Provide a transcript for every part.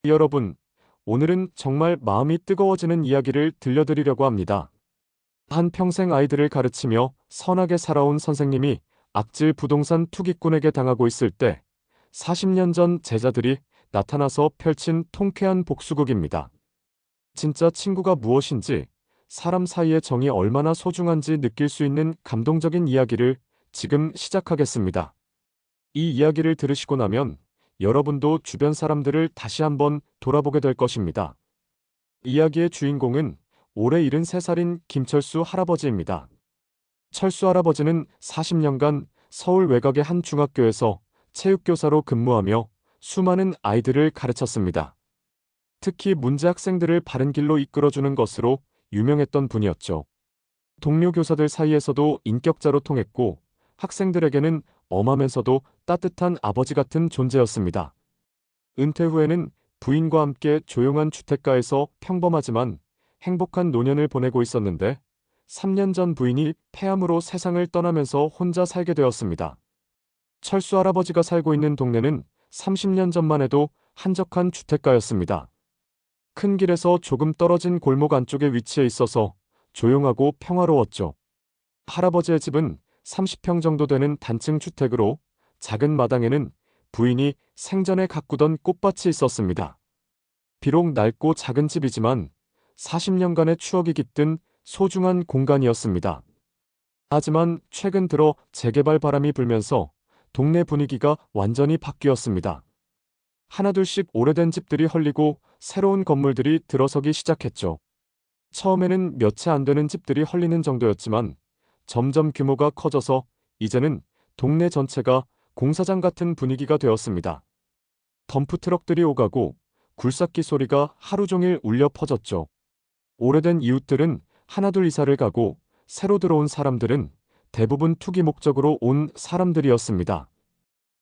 여러분, 오늘은 정말 마음이 뜨거워지는 이야기를 들려드리려고 합니다. 한평생 아이들을 가르치며 선하게 살아온 선생님이 악질 부동산 투기꾼에게 당하고 있을 때 40년 전 제자들이 나타나서 펼친 통쾌한 복수극입니다. 진짜 친구가 무엇인지, 사람 사이의 정이 얼마나 소중한지 느낄 수 있는 감동적인 이야기를 지금 시작하겠습니다. 이 이야기를 들으시고 나면 여러분도 주변 사람들을 다시 한번 돌아보게 될 것입니다. 이야기의 주인공은 올해 73살인 김철수 할아버지입니다. 철수 할아버지는 40년간 서울 외곽의 한 중학교에서 체육교사로 근무하며 수많은 아이들을 가르쳤습니다. 특히 문제 학생들을 바른 길로 이끌어주는 것으로 유명했던 분이었죠. 동료 교사들 사이에서도 인격자로 통했고 학생들에게는 엄하면서도 따뜻한 아버지 같은 존재였습니다. 은퇴 후에는 부인과 함께 조용한 주택가에서 평범하지만 행복한 노년을 보내고 있었는데 3년 전 부인이 폐암으로 세상을 떠나면서 혼자 살게 되었습니다. 철수 할아버지가 살고 있는 동네는 30년 전만 해도 한적한 주택가였습니다. 큰 길에서 조금 떨어진 골목 안쪽에 위치해 있어서 조용하고 평화로웠죠. 할아버지의 집은 30평 정도 되는 단층 주택으로 작은 마당에는 부인이 생전에 가꾸던 꽃밭이 있었습니다. 비록 낡고 작은 집이지만 40년간의 추억이 깃든 소중한 공간이었습니다. 하지만 최근 들어 재개발 바람이 불면서 동네 분위기가 완전히 바뀌었습니다. 하나둘씩 오래된 집들이 헐리고 새로운 건물들이 들어서기 시작했죠. 처음에는 몇 채 안 되는 집들이 헐리는 정도였지만 점점 규모가 커져서 이제는 동네 전체가 공사장 같은 분위기가 되었습니다. 덤프트럭들이 오가고 굴삭기 소리가 하루 종일 울려 퍼졌죠. 오래된 이웃들은 하나둘 이사를 가고 새로 들어온 사람들은 대부분 투기 목적으로 온 사람들이었습니다.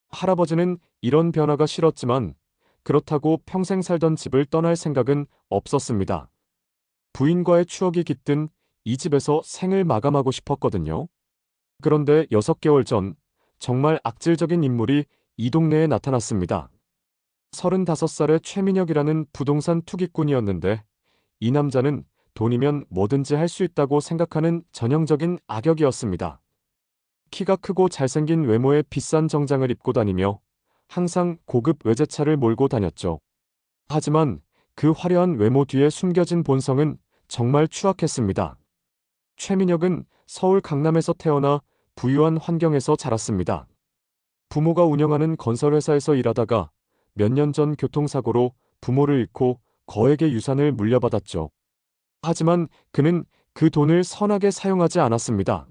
할아버지는 이런 변화가 싫었지만 그렇다고 평생 살던 집을 떠날 생각은 없었습니다. 부인과의 추억이 깃든 이 집에서 생을 마감하고 싶었거든요. 그런데 6개월 전 정말 악질적인 인물이 이 동네에 나타났습니다. 35살의 최민혁이라는 부동산 투기꾼이었는데 이 남자는 돈이면 뭐든지 할 수 있다고 생각하는 전형적인 악역이었습니다. 키가 크고 잘생긴 외모에 비싼 정장을 입고 다니며 항상 고급 외제차를 몰고 다녔죠. 하지만 그 화려한 외모 뒤에 숨겨진 본성은 정말 추악했습니다. 최민혁은 서울 강남에서 태어나 부유한 환경에서 자랐습니다. 부모가 운영하는 건설회사에서 일하다가 몇 년 전 교통사고로 부모를 잃고 거액의 유산을 물려받았죠. 하지만 그는 그 돈을 선하게 사용하지 않았습니다.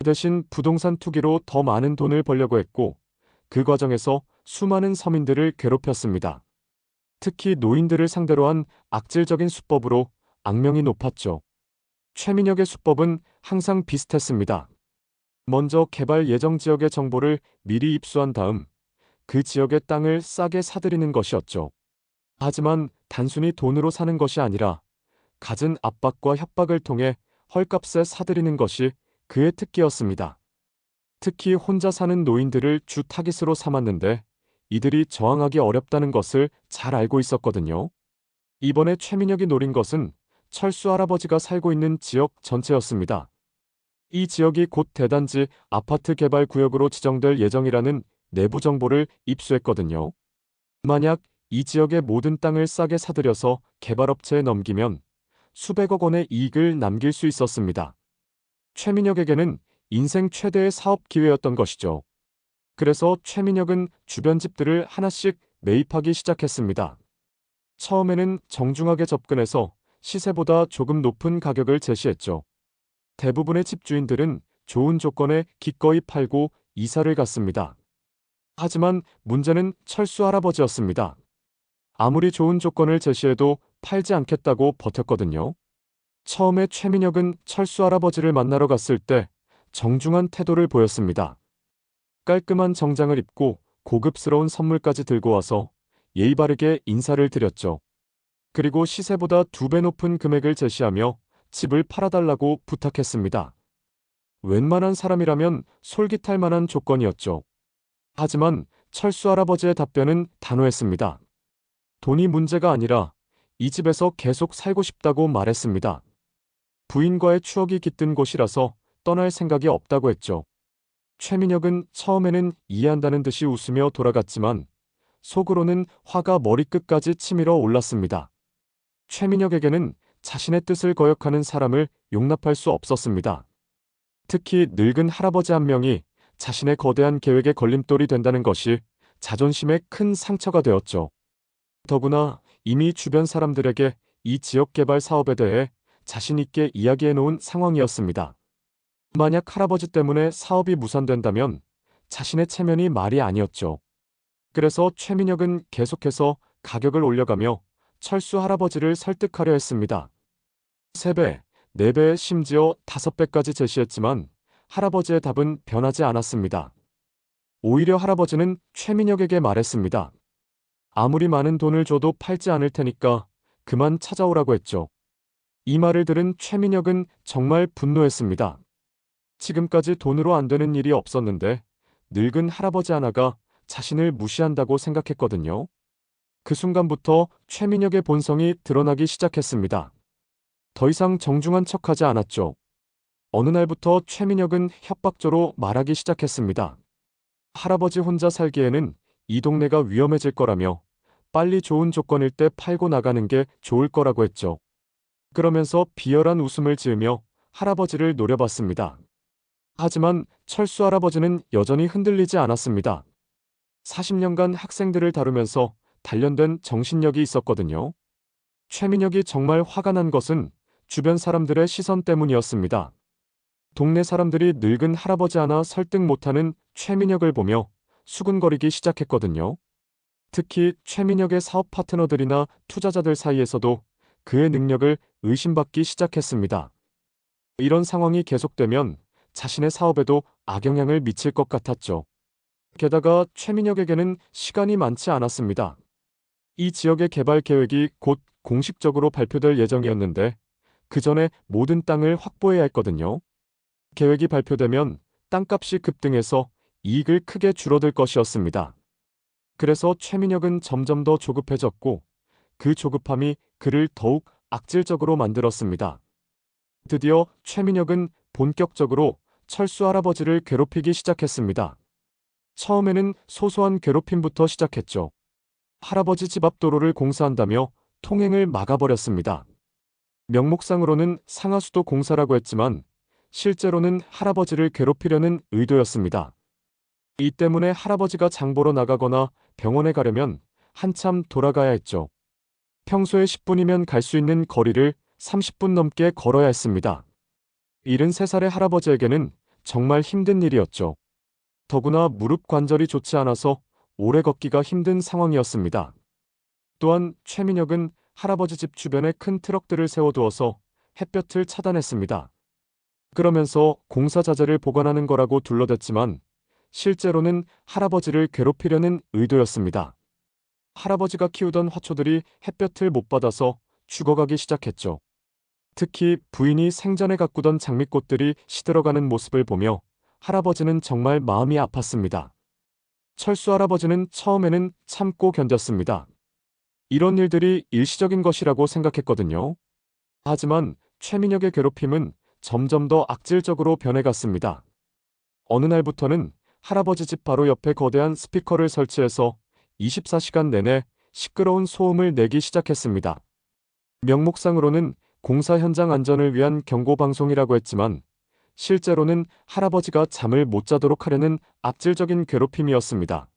대신 부동산 투기로 더 많은 돈을 벌려고 했고 그 과정에서 수많은 서민들을 괴롭혔습니다. 특히 노인들을 상대로 한 악질적인 수법으로 악명이 높았죠. 최민혁의 수법은 항상 비슷했습니다. 먼저 개발 예정 지역의 정보를 미리 입수한 다음 그 지역의 땅을 싸게 사들이는 것이었죠. 하지만 단순히 돈으로 사는 것이 아니라 갖은 압박과 협박을 통해 헐값에 사들이는 것이 그의 특기였습니다. 특히 혼자 사는 노인들을 주 타깃으로 삼았는데 이들이 저항하기 어렵다는 것을 잘 알고 있었거든요. 이번에 최민혁이 노린 것은 철수 할아버지가 살고 있는 지역 전체였습니다. 이 지역이 곧 대단지 아파트 개발 구역으로 지정될 예정이라는 내부 정보를 입수했거든요. 만약 이 지역의 모든 땅을 싸게 사들여서 개발업체에 넘기면 수백억 원의 이익을 남길 수 있었습니다. 최민혁에게는 인생 최대의 사업 기회였던 것이죠. 그래서 최민혁은 주변 집들을 하나씩 매입하기 시작했습니다. 처음에는 정중하게 접근해서 시세보다 조금 높은 가격을 제시했죠. 대부분의 집주인들은 좋은 조건에 기꺼이 팔고 이사를 갔습니다. 하지만 문제는 철수 할아버지였습니다. 아무리 좋은 조건을 제시해도 팔지 않겠다고 버텼거든요. 처음에 최민혁은 철수 할아버지를 만나러 갔을 때 정중한 태도를 보였습니다. 깔끔한 정장을 입고 고급스러운 선물까지 들고 와서 예의 바르게 인사를 드렸죠. 그리고 시세보다 2배 높은 금액을 제시하며 집을 팔아달라고 부탁했습니다. 웬만한 사람이라면 솔깃할 만한 조건이었죠. 하지만 철수 할아버지의 답변은 단호했습니다. 돈이 문제가 아니라 이 집에서 계속 살고 싶다고 말했습니다. 부인과의 추억이 깃든 곳이라서 떠날 생각이 없다고 했죠. 최민혁은 처음에는 이해한다는 듯이 웃으며 돌아갔지만 속으로는 화가 머리끝까지 치밀어 올랐습니다. 최민혁에게는 자신의 뜻을 거역하는 사람을 용납할 수 없었습니다. 특히 늙은 할아버지 한 명이 자신의 거대한 계획에 걸림돌이 된다는 것이 자존심에 큰 상처가 되었죠. 더구나 이미 주변 사람들에게 이 지역 개발 사업에 대해 자신 있게 이야기해 놓은 상황이었습니다. 만약 할아버지 때문에 사업이 무산된다면 자신의 체면이 말이 아니었죠. 그래서 최민혁은 계속해서 가격을 올려가며 철수 할아버지를 설득하려 했습니다. 3배, 4배, 심지어 5배까지 제시했지만 할아버지의 답은 변하지 않았습니다. 오히려 할아버지는 최민혁에게 말했습니다. 아무리 많은 돈을 줘도 팔지 않을 테니까 그만 찾아오라고 했죠. 이 말을 들은 최민혁은 정말 분노했습니다. 지금까지 돈으로 안 되는 일이 없었는데 늙은 할아버지 하나가 자신을 무시한다고 생각했거든요. 그 순간부터 최민혁의 본성이 드러나기 시작했습니다. 더 이상 정중한 척하지 않았죠. 어느 날부터 최민혁은 협박조로 말하기 시작했습니다. 할아버지 혼자 살기에는 이 동네가 위험해질 거라며 빨리 좋은 조건일 때 팔고 나가는 게 좋을 거라고 했죠. 그러면서 비열한 웃음을 지으며 할아버지를 노려봤습니다. 하지만 철수 할아버지는 여전히 흔들리지 않았습니다. 40년간 학생들을 다루면서 단련된 정신력이 있었거든요. 최민혁이 정말 화가 난 것은 주변 사람들의 시선 때문이었습니다. 동네 사람들이 늙은 할아버지 하나 설득 못하는 최민혁을 보며 수군거리기 시작했거든요. 특히 최민혁의 사업 파트너들이나 투자자들 사이에서도 그의 능력을 의심받기 시작했습니다. 이런 상황이 계속되면 자신의 사업에도 악영향을 미칠 것 같았죠. 게다가 최민혁에게는 시간이 많지 않았습니다. 이 지역의 개발 계획이 곧 공식적으로 발표될 예정이었는데 그 전에 모든 땅을 확보해야 했거든요. 계획이 발표되면 땅값이 급등해서 이익을 크게 줄어들 것이었습니다. 그래서 최민혁은 점점 더 조급해졌고 그 조급함이 그를 더욱 악질적으로 만들었습니다. 드디어 최민혁은 본격적으로 철수 할아버지를 괴롭히기 시작했습니다. 처음에는 소소한 괴롭힘부터 시작했죠. 할아버지 집 앞 도로를 공사한다며 통행을 막아버렸습니다. 명목상으로는 상하수도 공사라고 했지만 실제로는 할아버지를 괴롭히려는 의도였습니다. 이 때문에 할아버지가 장 보러 나가거나 병원에 가려면 한참 돌아가야 했죠. 평소에 10분이면 갈 수 있는 거리를 30분 넘게 걸어야 했습니다. 73살의 할아버지에게는 정말 힘든 일이었죠. 더구나 무릎 관절이 좋지 않아서 오래 걷기가 힘든 상황이었습니다. 또한 최민혁은 할아버지 집 주변에 큰 트럭들을 세워두어서 햇볕을 차단했습니다. 그러면서 공사 자재를 보관하는 거라고 둘러댔지만 실제로는 할아버지를 괴롭히려는 의도였습니다. 할아버지가 키우던 화초들이 햇볕을 못 받아서 죽어가기 시작했죠. 특히 부인이 생전에 가꾸던 장미꽃들이 시들어가는 모습을 보며 할아버지는 정말 마음이 아팠습니다. 철수 할아버지는 처음에는 참고 견뎠습니다. 이런 일들이 일시적인 것이라고 생각했거든요. 하지만 최민혁의 괴롭힘은 점점 더 악질적으로 변해갔습니다. 어느 날부터는 할아버지 집 바로 옆에 거대한 스피커를 설치해서 24시간 내내 시끄러운 소음을 내기 시작했습니다. 명목상으로는 공사 현장 안전을 위한 경고방송이라고 했지만 실제로는 할아버지가 잠을 못 자도록 하려는 악질적인 괴롭힘이었습니다.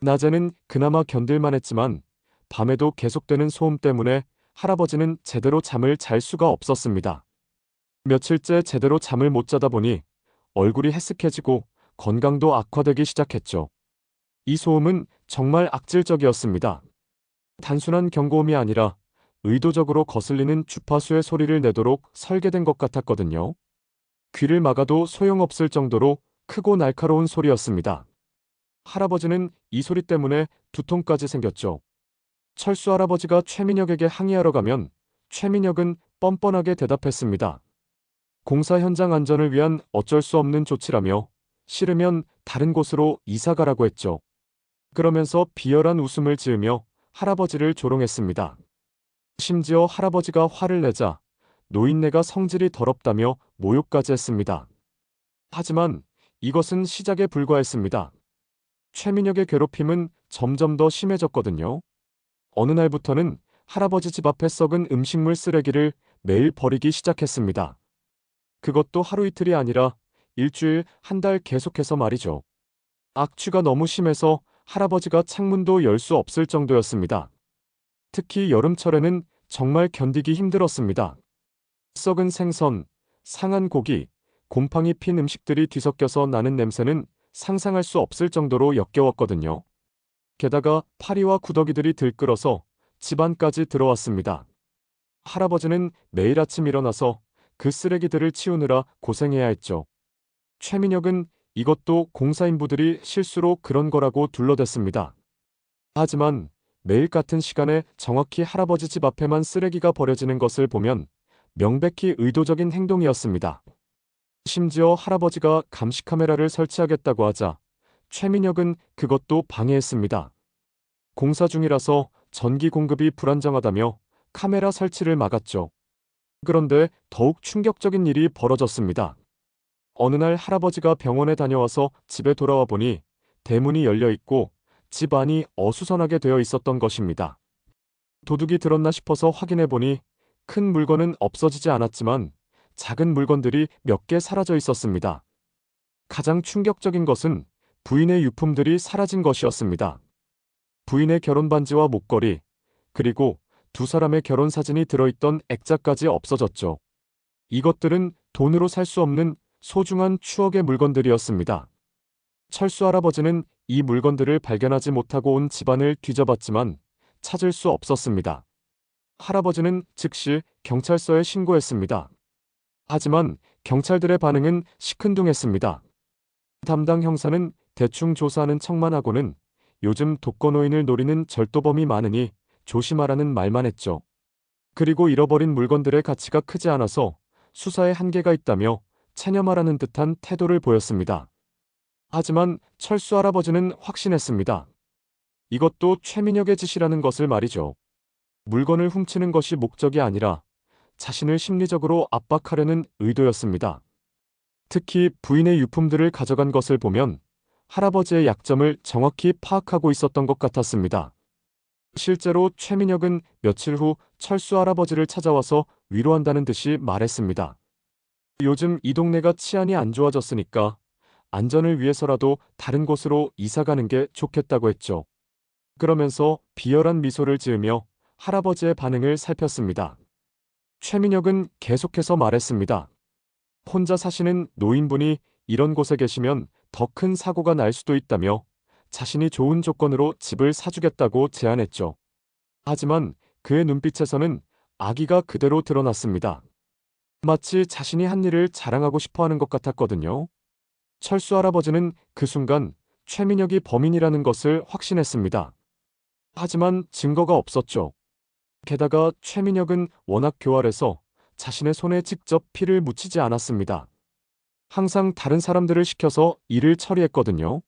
낮에는 그나마 견딜만 했지만 밤에도 계속되는 소음 때문에 할아버지는 제대로 잠을 잘 수가 없었습니다. 며칠째 제대로 잠을 못 자다 보니 얼굴이 해쓱해지고 건강도 악화되기 시작했죠. 이 소음은 정말 악질적이었습니다. 단순한 경고음이 아니라 의도적으로 거슬리는 주파수의 소리를 내도록 설계된 것 같았거든요. 귀를 막아도 소용없을 정도로 크고 날카로운 소리였습니다. 할아버지는 이 소리 때문에 두통까지 생겼죠. 철수 할아버지가 최민혁에게 항의하러 가면 최민혁은 뻔뻔하게 대답했습니다. 공사 현장 안전을 위한 어쩔 수 없는 조치라며 싫으면 다른 곳으로 이사 가라고 했죠. 그러면서 비열한 웃음을 지으며 할아버지를 조롱했습니다. 심지어 할아버지가 화를 내자 노인네가 성질이 더럽다며 모욕까지 했습니다. 하지만 이것은 시작에 불과했습니다. 최민혁의 괴롭힘은 점점 더 심해졌거든요. 어느 날부터는 할아버지 집 앞에 썩은 음식물 쓰레기를 매일 버리기 시작했습니다. 그것도 하루 이틀이 아니라 일주일, 한 달 계속해서 말이죠. 악취가 너무 심해서 할아버지가 창문도 열 수 없을 정도였습니다. 특히 여름철에는 정말 견디기 힘들었습니다. 썩은 생선, 상한 고기, 곰팡이 핀 음식들이 뒤섞여서 나는 냄새는 상상할 수 없을 정도로 역겨웠거든요. 게다가 파리와 구더기들이 들끓어서 집안까지 들어왔습니다. 할아버지는 매일 아침 일어나서 그 쓰레기들을 치우느라 고생해야 했죠. 최민혁은 이것도 공사인부들이 실수로 그런 거라고 둘러댔습니다. 하지만 매일 같은 시간에 정확히 할아버지 집 앞에만 쓰레기가 버려지는 것을 보면 명백히 의도적인 행동이었습니다. 심지어 할아버지가 감시 카메라를 설치하겠다고 하자 최민혁은 그것도 방해했습니다. 공사 중이라서 전기 공급이 불안정하다며 카메라 설치를 막았죠. 그런데 더욱 충격적인 일이 벌어졌습니다. 어느 날 할아버지가 병원에 다녀와서 집에 돌아와 보니 대문이 열려 있고 집 안이 어수선하게 되어 있었던 것입니다. 도둑이 들었나 싶어서 확인해 보니 큰 물건은 없어지지 않았지만 작은 물건들이 몇 개 사라져 있었습니다. 가장 충격적인 것은 부인의 유품들이 사라진 것이었습니다. 부인의 결혼 반지와 목걸이, 그리고 두 사람의 결혼 사진이 들어있던 액자까지 없어졌죠. 이것들은 돈으로 살 수 없는 소중한 추억의 물건들이었습니다. 철수 할아버지는 이 물건들을 발견하지 못하고 온 집안을 뒤져봤지만 찾을 수 없었습니다. 할아버지는 즉시 경찰서에 신고했습니다. 하지만 경찰들의 반응은 시큰둥했습니다. 담당 형사는 대충 조사하는 척만 하고는 요즘 독거노인을 노리는 절도범이 많으니 조심하라는 말만 했죠. 그리고 잃어버린 물건들의 가치가 크지 않아서 수사에 한계가 있다며 체념하라는 듯한 태도를 보였습니다. 하지만 철수 할아버지는 확신했습니다. 이것도 최민혁의 짓이라는 것을 말이죠. 물건을 훔치는 것이 목적이 아니라 자신을 심리적으로 압박하려는 의도였습니다. 특히 부인의 유품들을 가져간 것을 보면 할아버지의 약점을 정확히 파악하고 있었던 것 같았습니다. 실제로 최민혁은 며칠 후 철수 할아버지를 찾아와서 위로한다는 듯이 말했습니다. 요즘 이 동네가 치안이 안 좋아졌으니까 안전을 위해서라도 다른 곳으로 이사 가는 게 좋겠다고 했죠. 그러면서 비열한 미소를 지으며 할아버지의 반응을 살폈습니다. 최민혁은 계속해서 말했습니다. 혼자 사시는 노인분이 이런 곳에 계시면 더 큰 사고가 날 수도 있다며 자신이 좋은 조건으로 집을 사주겠다고 제안했죠. 하지만 그의 눈빛에서는 악의가 그대로 드러났습니다. 마치 자신이 한 일을 자랑하고 싶어 하는 것 같았거든요. 철수 할아버지는 그 순간 최민혁이 범인이라는 것을 확신했습니다. 하지만 증거가 없었죠. 게다가 최민혁은 워낙 교활해서 자신의 손에 직접 피를 묻히지 않았습니다. 항상 다른 사람들을 시켜서 일을 처리했거든요.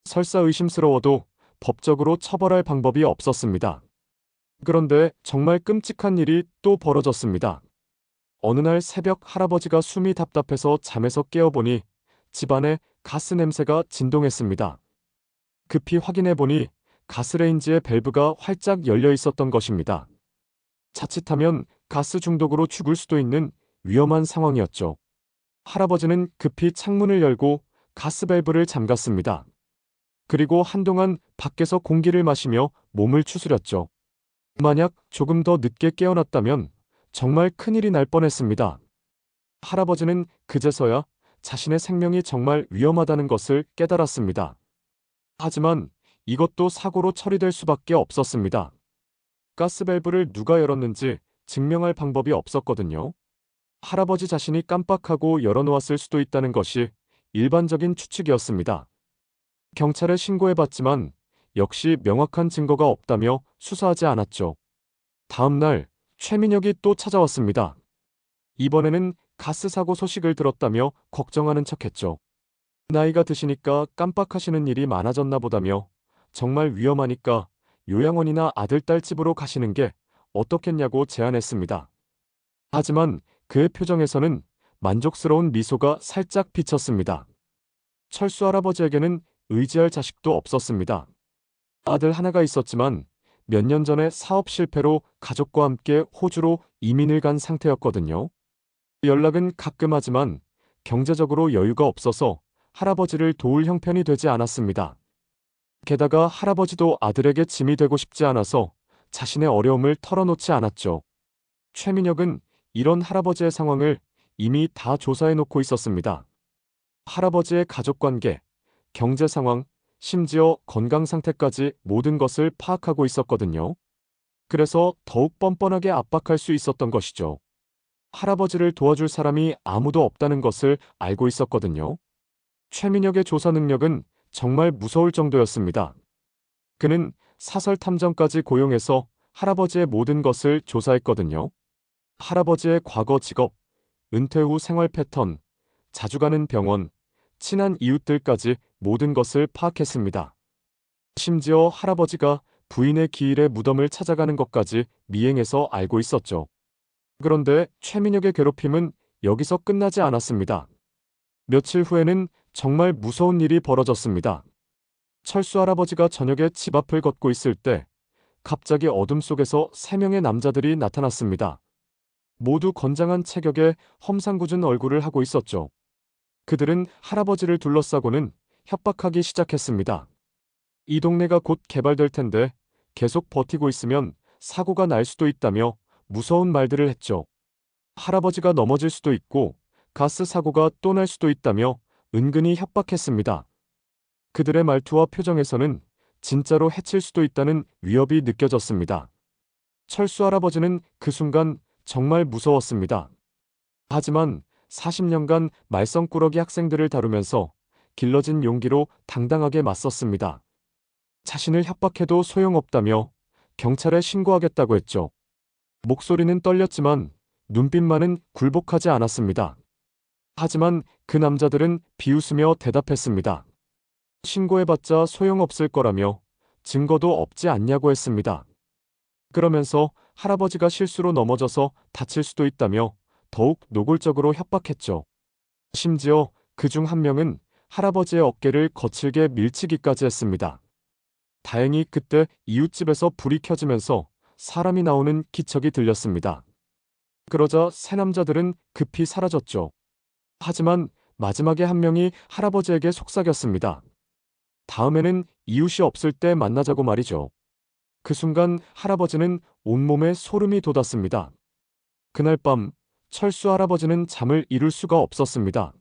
설사 의심스러워도 법적으로 처벌할 방법이 없었습니다. 그런데 정말 끔찍한 일이 또 벌어졌습니다. 어느 날 새벽 할아버지가 숨이 답답해서 잠에서 깨어보니 집안에 가스 냄새가 진동했습니다. 급히 확인해보니 가스레인지의 밸브가 활짝 열려 있었던 것입니다. 자칫하면 가스 중독으로 죽을 수도 있는 위험한 상황이었죠. 할아버지는 급히 창문을 열고 가스 밸브를 잠갔습니다. 그리고 한동안 밖에서 공기를 마시며 몸을 추스렸죠. 만약 조금 더 늦게 깨어났다면 정말 큰일이 날 뻔했습니다. 할아버지는 그제서야 자신의 생명이 정말 위험하다는 것을 깨달았습니다. 하지만 이것도 사고로 처리될 수밖에 없었습니다. 가스 밸브를 누가 열었는지 증명할 방법이 없었거든요. 할아버지 자신이 깜빡하고 열어놓았을 수도 있다는 것이 일반적인 추측이었습니다. 경찰에 신고해봤지만 역시 명확한 증거가 없다며 수사하지 않았죠. 다음 날 최민혁이 또 찾아왔습니다. 이번에는 가스 사고 소식을 들었다며 걱정하는 척했죠. 나이가 드시니까 깜빡하시는 일이 많아졌나 보다며 정말 위험하니까 요양원이나 아들, 딸 집으로 가시는 게 어떻겠냐고 제안했습니다. 하지만 그의 표정에서는 만족스러운 미소가 살짝 비쳤습니다. 철수 할아버지에게는 의지할 자식도 없었습니다. 아들 하나가 있었지만 몇 년 전에 사업 실패로 가족과 함께 호주로 이민을 간 상태였거든요. 연락은 가끔 하지만 경제적으로 여유가 없어서 할아버지를 도울 형편이 되지 않았습니다. 게다가 할아버지도 아들에게 짐이 되고 싶지 않아서 자신의 어려움을 털어놓지 않았죠. 최민혁은 이런 할아버지의 상황을 이미 다 조사해 놓고 있었습니다. 할아버지의 가족관계, 경제 상황, 심지어 건강 상태까지 모든 것을 파악하고 있었거든요. 그래서 더욱 뻔뻔하게 압박할 수 있었던 것이죠. 할아버지를 도와줄 사람이 아무도 없다는 것을 알고 있었거든요. 최민혁의 조사 능력은 정말 무서울 정도였습니다. 그는 사설 탐정까지 고용해서 할아버지의 모든 것을 조사했거든요. 할아버지의 과거 직업, 은퇴 후 생활 패턴, 자주 가는 병원, 친한 이웃들까지 모든 것을 파악했습니다. 심지어 할아버지가 부인의 기일에 무덤을 찾아가는 것까지 미행해서 알고 있었죠. 그런데 최민혁의 괴롭힘은 여기서 끝나지 않았습니다. 며칠 후에는 정말 무서운 일이 벌어졌습니다. 철수 할아버지가 저녁에 집 앞을 걷고 있을 때 갑자기 어둠 속에서 3명의 남자들이 나타났습니다. 모두 건장한 체격에 험상궂은 얼굴을 하고 있었죠. 그들은 할아버지를 둘러싸고는 협박하기 시작했습니다. 이 동네가 곧 개발될 텐데 계속 버티고 있으면 사고가 날 수도 있다며 무서운 말들을 했죠. 할아버지가 넘어질 수도 있고 가스 사고가 또 날 수도 있다며 은근히 협박했습니다. 그들의 말투와 표정에서는 진짜로 해칠 수도 있다는 위협이 느껴졌습니다. 철수 할아버지는 그 순간 정말 무서웠습니다. 하지만 40년간 말썽꾸러기 학생들을 다루면서 길러진 용기로 당당하게 맞섰습니다. 자신을 협박해도 소용없다며 경찰에 신고하겠다고 했죠. 목소리는 떨렸지만 눈빛만은 굴복하지 않았습니다. 하지만 그 남자들은 비웃으며 대답했습니다. 신고해봤자 소용없을 거라며 증거도 없지 않냐고 했습니다. 그러면서 할아버지가 실수로 넘어져서 다칠 수도 있다며 더욱 노골적으로 협박했죠. 심지어 그 중 한 명은 할아버지의 어깨를 거칠게 밀치기까지 했습니다. 다행히 그때 이웃집에서 불이 켜지면서 사람이 나오는 기척이 들렸습니다. 그러자 세 남자들은 급히 사라졌죠. 하지만 마지막에 한 명이 할아버지에게 속삭였습니다. 다음에는 이웃이 없을 때 만나자고 말이죠. 그 순간 할아버지는 온몸에 소름이 돋았습니다. 그날 밤 철수 할아버지는 잠을 이룰 수가 없었습니다.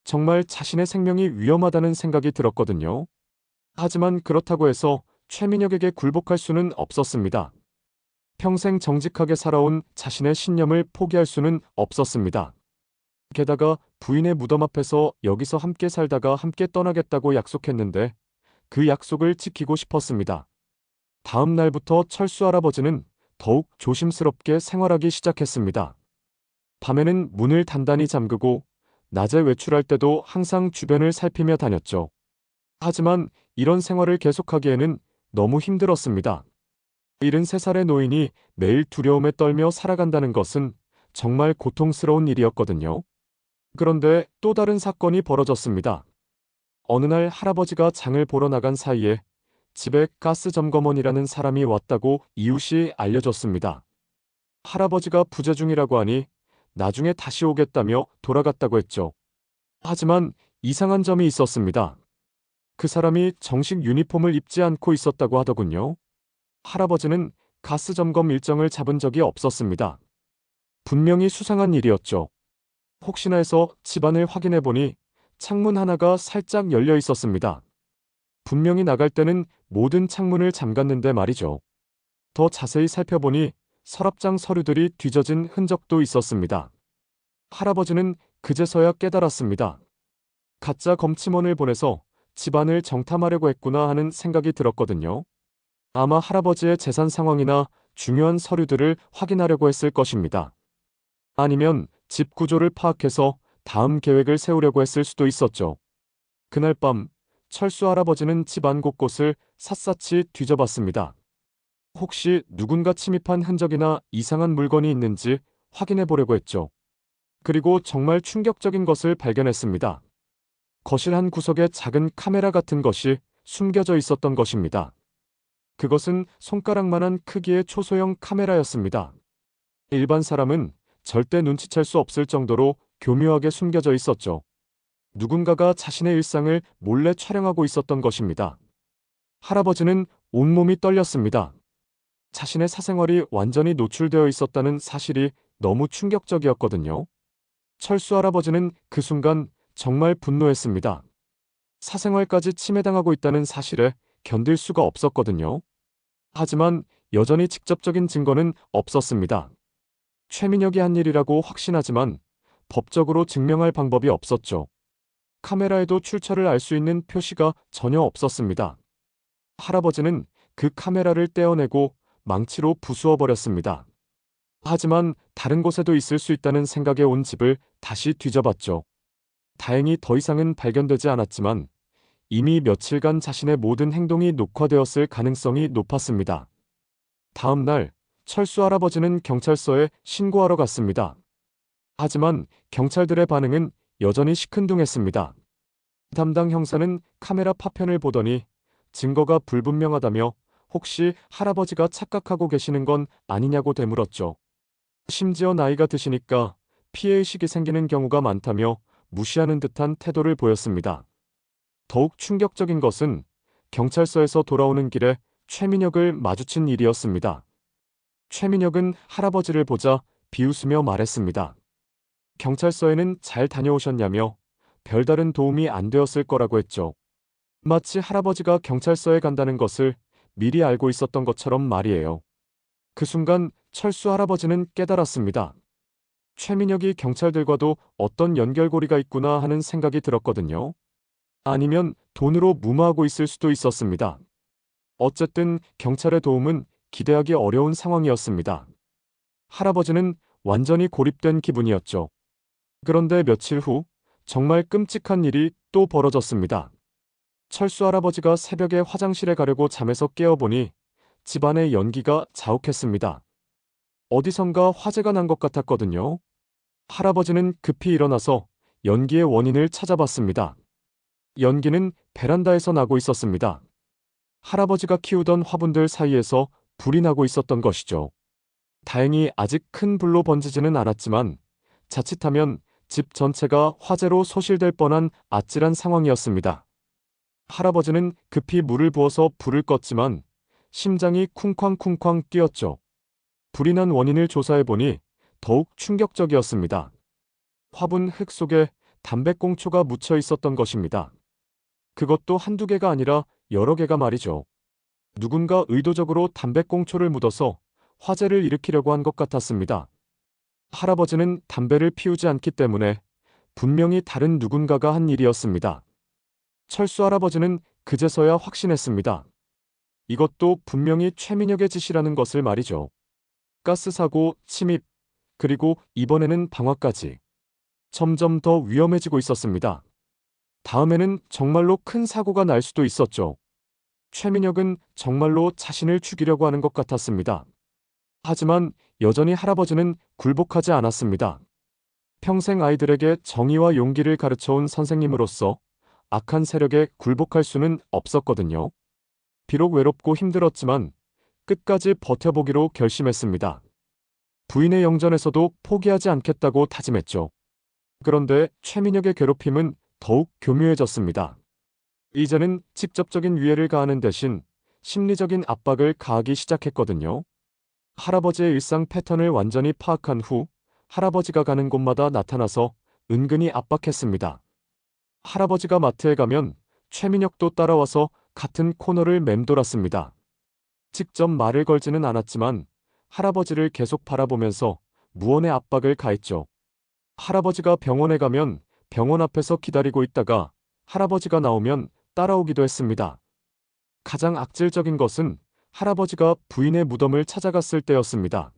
정말 자신의 생명이 위험하다는 생각이 들었거든요. 하지만 그렇다고 해서 최민혁에게 굴복할 수는 없었습니다. 평생 정직하게 살아온 자신의 신념을 포기할 수는 없었습니다. 게다가 부인의 무덤 앞에서 여기서 함께 살다가 함께 떠나겠다고 약속했는데 그 약속을 지키고 싶었습니다. 다음 날부터 철수 할아버지는 더욱 조심스럽게 생활하기 시작했습니다. 밤에는 문을 단단히 잠그고 낮에 외출할 때도 항상 주변을 살피며 다녔죠. 하지만 이런 생활을 계속하기에는 너무 힘들었습니다. 73살의 노인이 매일 두려움에 떨며 살아간다는 것은 정말 고통스러운 일이었거든요. 그런데 또 다른 사건이 벌어졌습니다. 어느 날 할아버지가 장을 보러 나간 사이에 집에 가스 점검원이라는 사람이 왔다고 이웃이 알려줬습니다. 할아버지가 부재 중이라고 하니 나중에 다시 오겠다며 돌아갔다고 했죠. 하지만 이상한 점이 있었습니다. 그 사람이 정식 유니폼을 입지 않고 있었다고 하더군요. 할아버지는 가스 점검 일정을 잡은 적이 없었습니다. 분명히 수상한 일이었죠. 혹시나 해서 집안을 확인해 보니 창문 하나가 살짝 열려 있었습니다. 분명히 나갈 때는 모든 창문을 잠갔는데 말이죠. 더 자세히 살펴보니 서랍장 서류들이 뒤져진 흔적도 있었습니다. 할아버지는 그제서야 깨달았습니다. 가짜 검침원을 보내서 집안을 정탐하려고 했구나 하는 생각이 들었거든요. 아마 할아버지의 재산 상황이나 중요한 서류들을 확인하려고 했을 것입니다. 아니면 집 구조를 파악해서 다음 계획을 세우려고 했을 수도 있었죠. 그날 밤 철수 할아버지는 집안 곳곳을 샅샅이 뒤져봤습니다. 혹시 누군가 침입한 흔적이나 이상한 물건이 있는지 확인해 보려고 했죠. 그리고 정말 충격적인 것을 발견했습니다. 거실 한 구석에 작은 카메라 같은 것이 숨겨져 있었던 것입니다. 그것은 손가락만한 크기의 초소형 카메라였습니다. 일반 사람은 절대 눈치챌 수 없을 정도로 교묘하게 숨겨져 있었죠. 누군가가 자신의 일상을 몰래 촬영하고 있었던 것입니다. 할아버지는 온몸이 떨렸습니다. 자신의 사생활이 완전히 노출되어 있었다는 사실이 너무 충격적이었거든요. 철수 할아버지는 그 순간 정말 분노했습니다. 사생활까지 침해당하고 있다는 사실에 견딜 수가 없었거든요. 하지만 여전히 직접적인 증거는 없었습니다. 최민혁이 한 일이라고 확신하지만 법적으로 증명할 방법이 없었죠. 카메라에도 출처를 알 수 있는 표시가 전혀 없었습니다. 할아버지는 그 카메라를 떼어내고 망치로 부수어 버렸습니다. 하지만 다른 곳에도 있을 수 있다는 생각에 온 집을 다시 뒤져봤죠. 다행히 더 이상은 발견되지 않았지만 이미 며칠간 자신의 모든 행동이 녹화되었을 가능성이 높았습니다. 다음 날 철수 할아버지는 경찰서에 신고하러 갔습니다. 하지만 경찰들의 반응은 여전히 시큰둥했습니다. 담당 형사는 카메라 파편을 보더니 증거가 불분명하다며 혹시 할아버지가 착각하고 계시는 건 아니냐고 되물었죠. 심지어 나이가 드시니까 피해의식이 생기는 경우가 많다며 무시하는 듯한 태도를 보였습니다. 더욱 충격적인 것은 경찰서에서 돌아오는 길에 최민혁을 마주친 일이었습니다. 최민혁은 할아버지를 보자 비웃으며 말했습니다. 경찰서에는 잘 다녀오셨냐며 별다른 도움이 안 되었을 거라고 했죠. 마치 할아버지가 경찰서에 간다는 것을 미리 알고 있었던 것처럼 말이에요. 그 순간 철수 할아버지는 깨달았습니다. 최민혁이 경찰들과도 어떤 연결고리가 있구나 하는 생각이 들었거든요. 아니면 돈으로 무마하고 있을 수도 있었습니다. 어쨌든 경찰의 도움은 기대하기 어려운 상황이었습니다. 할아버지는 완전히 고립된 기분이었죠. 그런데 며칠 후 정말 끔찍한 일이 또 벌어졌습니다. 철수 할아버지가 새벽에 화장실에 가려고 잠에서 깨어보니 집안의 연기가 자욱했습니다. 어디선가 화재가 난 것 같았거든요. 할아버지는 급히 일어나서 연기의 원인을 찾아봤습니다. 연기는 베란다에서 나고 있었습니다. 할아버지가 키우던 화분들 사이에서 불이 나고 있었던 것이죠. 다행히 아직 큰 불로 번지지는 않았지만 자칫하면 집 전체가 화재로 소실될 뻔한 아찔한 상황이었습니다. 할아버지는 급히 물을 부어서 불을 껐지만 심장이 쿵쾅쿵쾅 뛰었죠. 불이 난 원인을 조사해보니 더욱 충격적이었습니다. 화분 흙 속에 담배꽁초가 묻혀 있었던 것입니다. 그것도 한두 개가 아니라 여러 개가 말이죠. 누군가 의도적으로 담배꽁초를 묻어서 화재를 일으키려고 한 것 같았습니다. 할아버지는 담배를 피우지 않기 때문에 분명히 다른 누군가가 한 일이었습니다. 철수 할아버지는 그제서야 확신했습니다. 이것도 분명히 최민혁의 짓이라는 것을 말이죠. 가스 사고, 침입, 그리고 이번에는 방화까지. 점점 더 위험해지고 있었습니다. 다음에는 정말로 큰 사고가 날 수도 있었죠. 최민혁은 정말로 자신을 죽이려고 하는 것 같았습니다. 하지만 여전히 할아버지는 굴복하지 않았습니다. 평생 아이들에게 정의와 용기를 가르쳐온 선생님으로서 악한 세력에 굴복할 수는 없었거든요. 비록 외롭고 힘들었지만 끝까지 버텨보기로 결심했습니다. 부인의 영전에서도 포기하지 않겠다고 다짐했죠. 그런데 최민혁의 괴롭힘은 더욱 교묘해졌습니다. 이제는 직접적인 위해를 가하는 대신 심리적인 압박을 가하기 시작했거든요. 할아버지의 일상 패턴을 완전히 파악한 후 할아버지가 가는 곳마다 나타나서 은근히 압박했습니다. 할아버지가 마트에 가면 최민혁도 따라와서 같은 코너를 맴돌았습니다. 직접 말을 걸지는 않았지만 할아버지를 계속 바라보면서 무언의 압박을 가했죠. 할아버지가 병원에 가면 병원 앞에서 기다리고 있다가 할아버지가 나오면 따라오기도 했습니다. 가장 악질적인 것은 할아버지가 부인의 무덤을 찾아갔을 때였습니다.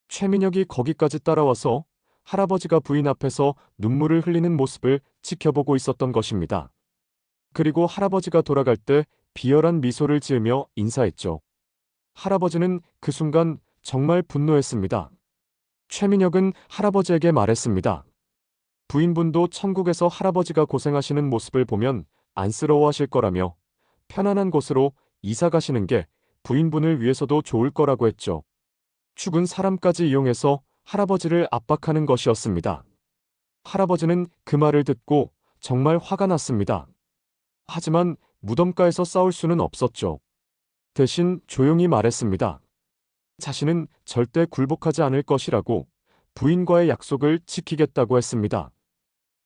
최민혁이 거기까지 따라와서 할아버지가 부인 앞에서 눈물을 흘리는 모습을 지켜보고 있었던 것입니다. 그리고 할아버지가 돌아갈 때 비열한 미소를 지으며 인사했죠. 할아버지는 그 순간 정말 분노했습니다. 최민혁은 할아버지에게 말했습니다. 부인분도 천국에서 할아버지가 고생하시는 모습을 보면 안쓰러워하실 거라며 편안한 곳으로 이사 가시는 게 부인분을 위해서도 좋을 거라고 했죠. 죽은 사람까지 이용해서 할아버지를 압박하는 것이었습니다. 할아버지는 그 말을 듣고 정말 화가 났습니다. 하지만 무덤가에서 싸울 수는 없었죠. 대신 조용히 말했습니다. 자신은 절대 굴복하지 않을 것이라고 부인과의 약속을 지키겠다고 했습니다.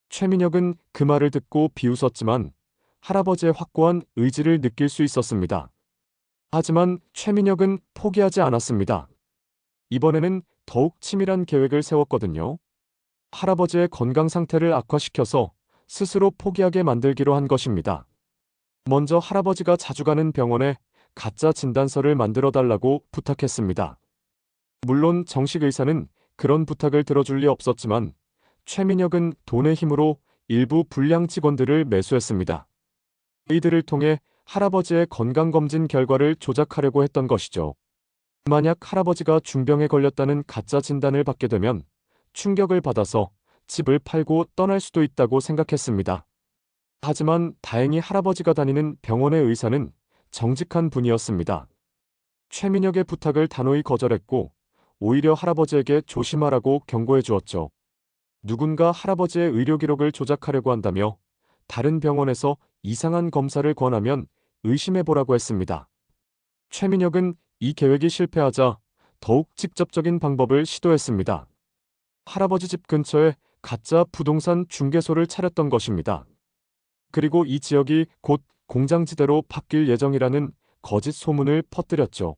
최민혁은 그 말을 듣고 비웃었지만 할아버지의 확고한 의지를 느낄 수 있었습니다. 하지만 최민혁은 포기하지 않았습니다. 이번에는 더욱 치밀한 계획을 세웠거든요. 할아버지의 건강 상태를 악화시켜서 스스로 포기하게 만들기로 한 것입니다. 먼저 할아버지가 자주 가는 병원에 가짜 진단서를 만들어 달라고 부탁했습니다. 물론 정식 의사는 그런 부탁을 들어줄 리 없었지만 최민혁은 돈의 힘으로 일부 불량 직원들을 매수했습니다. 이들을 통해 할아버지의 건강검진 결과를 조작하려고 했던 것이죠. 만약 할아버지가 중병에 걸렸다는 가짜 진단을 받게 되면 충격을 받아서 집을 팔고 떠날 수도 있다고 생각했습니다. 하지만 다행히 할아버지가 다니는 병원의 의사는 정직한 분이었습니다. 최민혁의 부탁을 단호히 거절했고 오히려 할아버지에게 조심하라고 경고해 주었죠. 누군가 할아버지의 의료 기록을 조작하려고 한다며 다른 병원에서 이상한 검사를 권하면 의심해 보라고 했습니다. 최민혁은 이 계획이 실패하자 더욱 직접적인 방법을 시도했습니다. 할아버지 집 근처에 가짜 부동산 중개소를 차렸던 것입니다. 그리고 이 지역이 곧 공장지대로 바뀔 예정이라는 거짓 소문을 퍼뜨렸죠.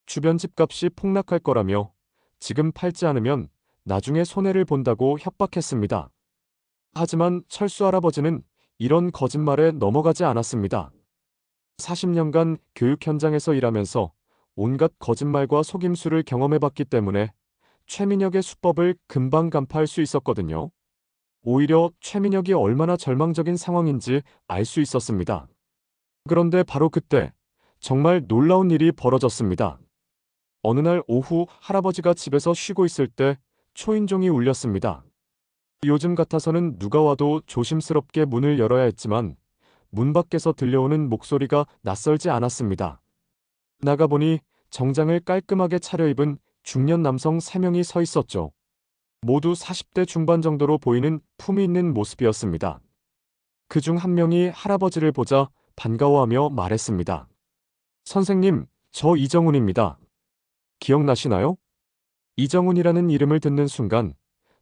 주변 집값이 폭락할 거라며 지금 팔지 않으면 나중에 손해를 본다고 협박했습니다. 하지만 철수 할아버지는 이런 거짓말에 넘어가지 않았습니다. 40년간 교육 현장에서 일하면서 온갖 거짓말과 속임수를 경험해봤기 때문에 최민혁의 수법을 금방 간파할 수 있었거든요. 오히려 최민혁이 얼마나 절망적인 상황인지 알 수 있었습니다. 그런데 바로 그때 정말 놀라운 일이 벌어졌습니다. 어느 날 오후 할아버지가 집에서 쉬고 있을 때 초인종이 울렸습니다. 요즘 같아서는 누가 와도 조심스럽게 문을 열어야 했지만 문 밖에서 들려오는 목소리가 낯설지 않았습니다. 나가보니 정장을 깔끔하게 차려입은 중년 남성 3명이 서 있었죠. 모두 40대 중반 정도로 보이는 품위 있는 모습이었습니다. 그중 한 명이 할아버지를 보자 반가워하며 말했습니다. 선생님, 저 이정훈입니다. 기억나시나요? 이정훈이라는 이름을 듣는 순간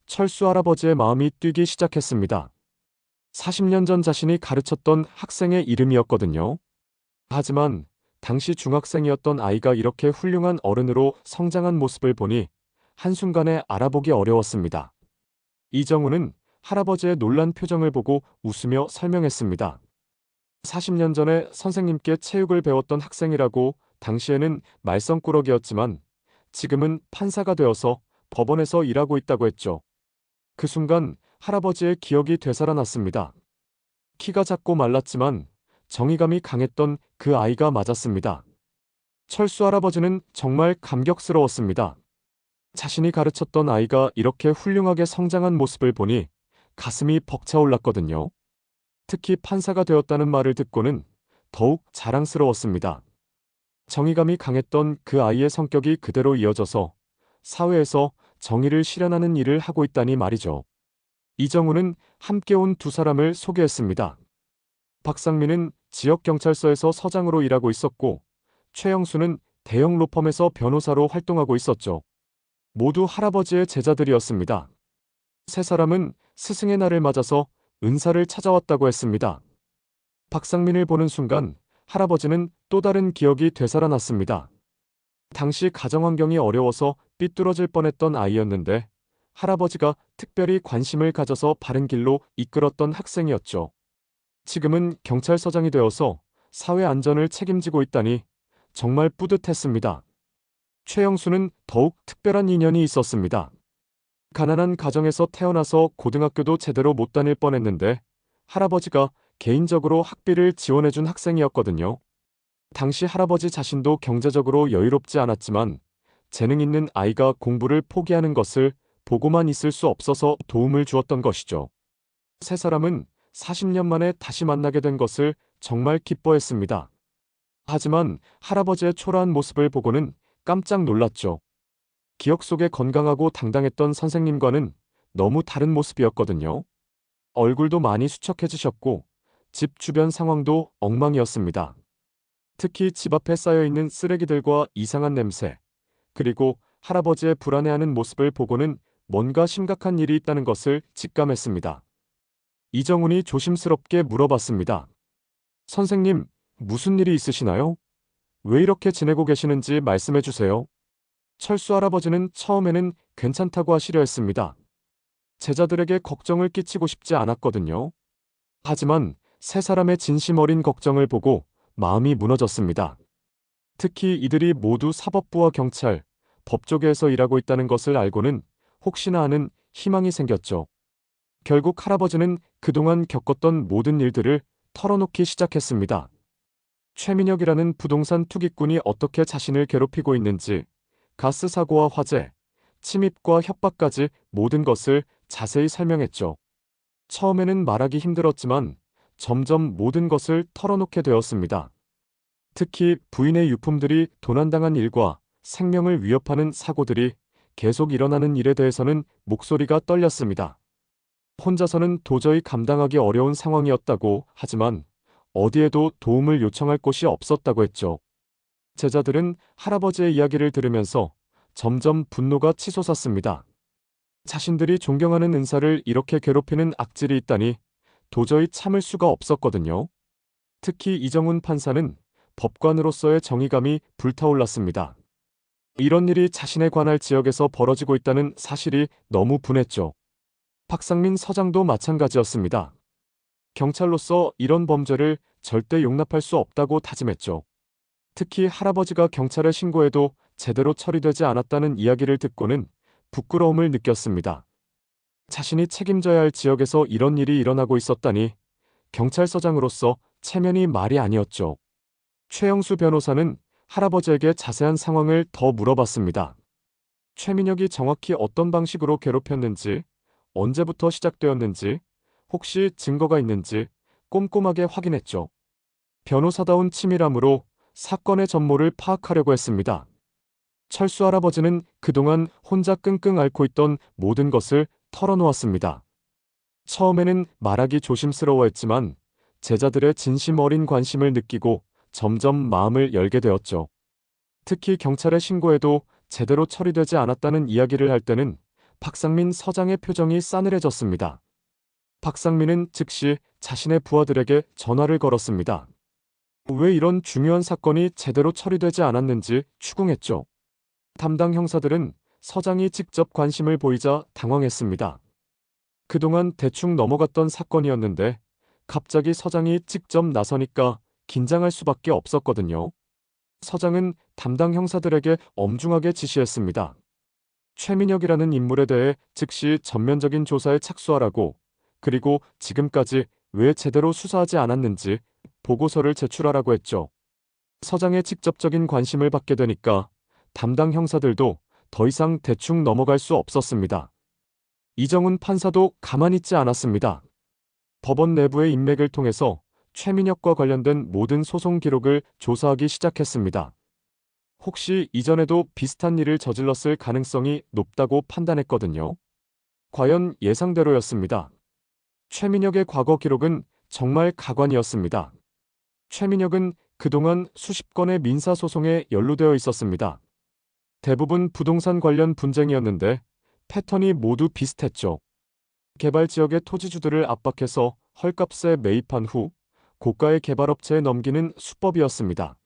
철수 할아버지의 마음이 뛰기 시작했습니다. 40년 전 자신이 가르쳤던 학생의 이름이었거든요. 하지만 당시 중학생이었던 아이가 이렇게 훌륭한 어른으로 성장한 모습을 보니 한순간에 알아보기 어려웠습니다. 이정훈은 할아버지의 놀란 표정을 보고 웃으며 설명했습니다. 40년 전에 선생님께 체육을 배웠던 학생이라고. 당시에는 말썽꾸러기였지만 지금은 판사가 되어서 법원에서 일하고 있다고 했죠. 그 순간 할아버지의 기억이 되살아났습니다. 키가 작고 말랐지만 정의감이 강했던 그 아이가 맞았습니다. 철수 할아버지는 정말 감격스러웠습니다. 자신이 가르쳤던 아이가 이렇게 훌륭하게 성장한 모습을 보니 가슴이 벅차올랐거든요. 특히 판사가 되었다는 말을 듣고는 더욱 자랑스러웠습니다. 정의감이 강했던 그 아이의 성격이 그대로 이어져서 사회에서 정의를 실현하는 일을 하고 있다니 말이죠. 이정훈은 함께 온 두 사람을 소개했습니다. 박상민은 지역경찰서에서 서장으로 일하고 있었고 최영수는 대형 로펌에서 변호사로 활동하고 있었죠. 모두 할아버지의 제자들이었습니다. 세 사람은 스승의 날을 맞아서 은사를 찾아왔다고 했습니다. 박상민을 보는 순간 할아버지는 또 다른 기억이 되살아났습니다. 당시 가정환경이 어려워서 삐뚤어질 뻔했던 아이였는데 할아버지가 특별히 관심을 가져서 바른 길로 이끌었던 학생이었죠. 지금은 경찰서장이 되어서 사회 안전을 책임지고 있다니 정말 뿌듯했습니다. 최영수는 더욱 특별한 인연이 있었습니다. 가난한 가정에서 태어나서 고등학교도 제대로 못 다닐 뻔했는데 할아버지가 개인적으로 학비를 지원해준 학생이었거든요. 당시 할아버지 자신도 경제적으로 여유롭지 않았지만 재능 있는 아이가 공부를 포기하는 것을 보고만 있을 수 없어서 도움을 주었던 것이죠. 세 사람은 40년 만에 다시 만나게 된 것을 정말 기뻐했습니다. 하지만 할아버지의 초라한 모습을 보고는 깜짝 놀랐죠. 기억 속에 건강하고 당당했던 선생님과는 너무 다른 모습이었거든요. 얼굴도 많이 수척해지셨고 집 주변 상황도 엉망이었습니다. 특히 집 앞에 쌓여있는 쓰레기들과 이상한 냄새, 그리고 할아버지의 불안해하는 모습을 보고는 뭔가 심각한 일이 있다는 것을 직감했습니다. 이정훈이 조심스럽게 물어봤습니다. 선생님, 무슨 일이 있으시나요? 왜 이렇게 지내고 계시는지 말씀해 주세요. 철수 할아버지는 처음에는 괜찮다고 하시려 했습니다. 제자들에게 걱정을 끼치고 싶지 않았거든요. 하지만 세 사람의 진심 어린 걱정을 보고 마음이 무너졌습니다. 특히 이들이 모두 사법부와 경찰, 법조계에서 일하고 있다는 것을 알고는 혹시나 하는 희망이 생겼죠. 결국 할아버지는 그동안 겪었던 모든 일들을 털어놓기 시작했습니다. 최민혁이라는 부동산 투기꾼이 어떻게 자신을 괴롭히고 있는지, 가스 사고와 화재, 침입과 협박까지 모든 것을 자세히 설명했죠. 처음에는 말하기 힘들었지만 점점 모든 것을 털어놓게 되었습니다. 특히 부인의 유품들이 도난당한 일과 생명을 위협하는 사고들이 계속 일어나는 일에 대해서는 목소리가 떨렸습니다. 혼자서는 도저히 감당하기 어려운 상황이었다고 하지만 어디에도 도움을 요청할 곳이 없었다고 했죠. 제자들은 할아버지의 이야기를 들으면서 점점 분노가 치솟았습니다. 자신들이 존경하는 은사를 이렇게 괴롭히는 악질이 있다니 도저히 참을 수가 없었거든요. 특히 이정훈 판사는 법관으로서의 정의감이 불타올랐습니다. 이런 일이 자신에 관할 지역에서 벌어지고 있다는 사실이 너무 분했죠. 박상민 서장도 마찬가지였습니다. 경찰로서 이런 범죄를 절대 용납할 수 없다고 다짐했죠. 특히 할아버지가 경찰에 신고해도 제대로 처리되지 않았다는 이야기를 듣고는 부끄러움을 느꼈습니다. 자신이 책임져야 할 지역에서 이런 일이 일어나고 있었다니 경찰서장으로서 체면이 말이 아니었죠. 최영수 변호사는 할아버지에게 자세한 상황을 더 물어봤습니다. 최민혁이 정확히 어떤 방식으로 괴롭혔는지, 언제부터 시작되었는지, 혹시 증거가 있는지 꼼꼼하게 확인했죠. 변호사다운 치밀함으로 사건의 전모를 파악하려고 했습니다. 철수 할아버지는 그동안 혼자 끙끙 앓고 있던 모든 것을 털어놓았습니다. 처음에는 말하기 조심스러워했지만 제자들의 진심 어린 관심을 느끼고 점점 마음을 열게 되었죠. 특히 경찰에 신고해도 제대로 처리되지 않았다는 이야기를 할 때는 박상민 서장의 표정이 싸늘해졌습니다. 박상민은 즉시 자신의 부하들에게 전화를 걸었습니다. 왜 이런 중요한 사건이 제대로 처리되지 않았는지 추궁했죠. 담당 형사들은 서장이 직접 관심을 보이자 당황했습니다. 그동안 대충 넘어갔던 사건이었는데 갑자기 서장이 직접 나서니까 긴장할 수밖에 없었거든요. 서장은 담당 형사들에게 엄중하게 지시했습니다. 최민혁이라는 인물에 대해 즉시 전면적인 조사에 착수하라고, 그리고 지금까지 왜 제대로 수사하지 않았는지 보고서를 제출하라고 했죠. 서장의 직접적인 관심을 받게 되니까 담당 형사들도 더 이상 대충 넘어갈 수 없었습니다. 이정훈 판사도 가만히 있지 않았습니다. 법원 내부의 인맥을 통해서 최민혁과 관련된 모든 소송 기록을 조사하기 시작했습니다. 혹시 이전에도 비슷한 일을 저질렀을 가능성이 높다고 판단했거든요. 과연 예상대로였습니다. 최민혁의 과거 기록은 정말 가관이었습니다. 최민혁은 그동안 수십 건의 민사소송에 연루되어 있었습니다. 대부분 부동산 관련 분쟁이었는데 패턴이 모두 비슷했죠. 개발 지역의 토지주들을 압박해서 헐값에 매입한 후 고가의 개발업체에 넘기는 수법이었습니다.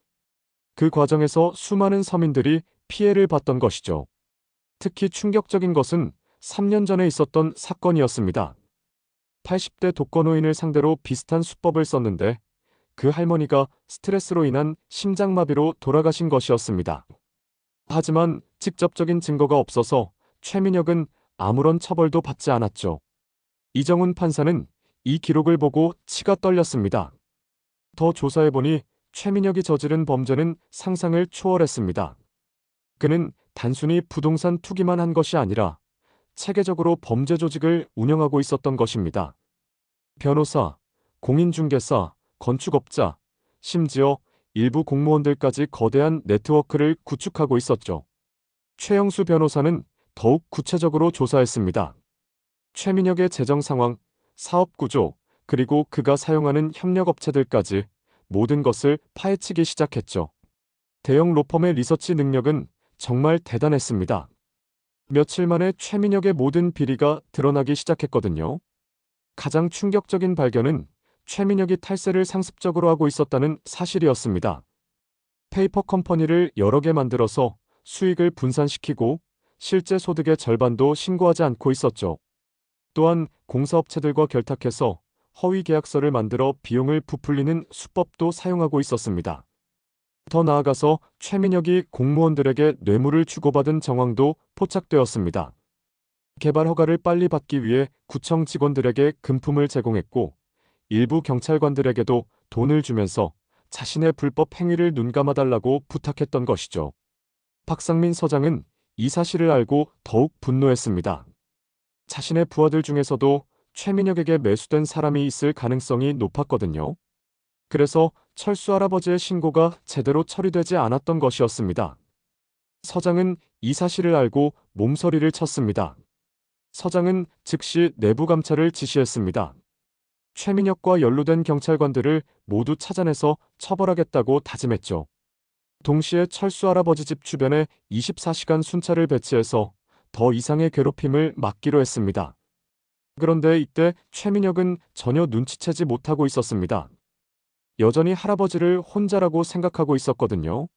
그 과정에서 수많은 서민들이 피해를 봤던 것이죠. 특히 충격적인 것은 3년 전에 있었던 사건이었습니다. 80대 독거노인을 상대로 비슷한 수법을 썼는데 그 할머니가 스트레스로 인한 심장마비로 돌아가신 것이었습니다. 하지만 직접적인 증거가 없어서 최민혁은 아무런 처벌도 받지 않았죠. 이정훈 판사는 이 기록을 보고 치가 떨렸습니다. 더 조사해보니 최민혁이 저지른 범죄는 상상을 초월했습니다. 그는 단순히 부동산 투기만 한 것이 아니라 체계적으로 범죄 조직을 운영하고 있었던 것입니다. 변호사, 공인중개사, 건축업자, 심지어 일부 공무원들까지 거대한 네트워크를 구축하고 있었죠. 최영수 변호사는 더욱 구체적으로 조사했습니다. 최민혁의 재정 상황, 사업 구조, 그리고 그가 사용하는 협력업체들까지 모든 것을 파헤치기 시작했죠. 대형 로펌의 리서치 능력은 정말 대단했습니다. 며칠 만에 최민혁의 모든 비리가 드러나기 시작했거든요. 가장 충격적인 발견은 최민혁이 탈세를 상습적으로 하고 있었다는 사실이었습니다. 페이퍼 컴퍼니를 여러 개 만들어서 수익을 분산시키고 실제 소득의 절반도 신고하지 않고 있었죠. 또한 공사업체들과 결탁해서 허위 계약서를 만들어 비용을 부풀리는 수법도 사용하고 있었습니다. 더 나아가서 최민혁이 공무원들에게 뇌물을 주고받은 정황도 포착되었습니다. 개발 허가를 빨리 받기 위해 구청 직원들에게 금품을 제공했고 일부 경찰관들에게도 돈을 주면서 자신의 불법 행위를 눈감아달라고 부탁했던 것이죠. 박상민 서장은 이 사실을 알고 더욱 분노했습니다. 자신의 부하들 중에서도 최민혁에게 매수된 사람이 있을 가능성이 높았거든요. 그래서 철수 할아버지의 신고가 제대로 처리되지 않았던 것이었습니다. 서장은 이 사실을 알고 몸서리를 쳤습니다. 서장은 즉시 내부 감찰을 지시했습니다. 최민혁과 연루된 경찰관들을 모두 찾아내서 처벌하겠다고 다짐했죠. 동시에 철수 할아버지 집 주변에 24시간 순찰을 배치해서 더 이상의 괴롭힘을 막기로 했습니다. 그런데 이때 최민혁은 전혀 눈치채지 못하고 있었습니다. 여전히 할아버지를 혼자라고 생각하고 있었거든요.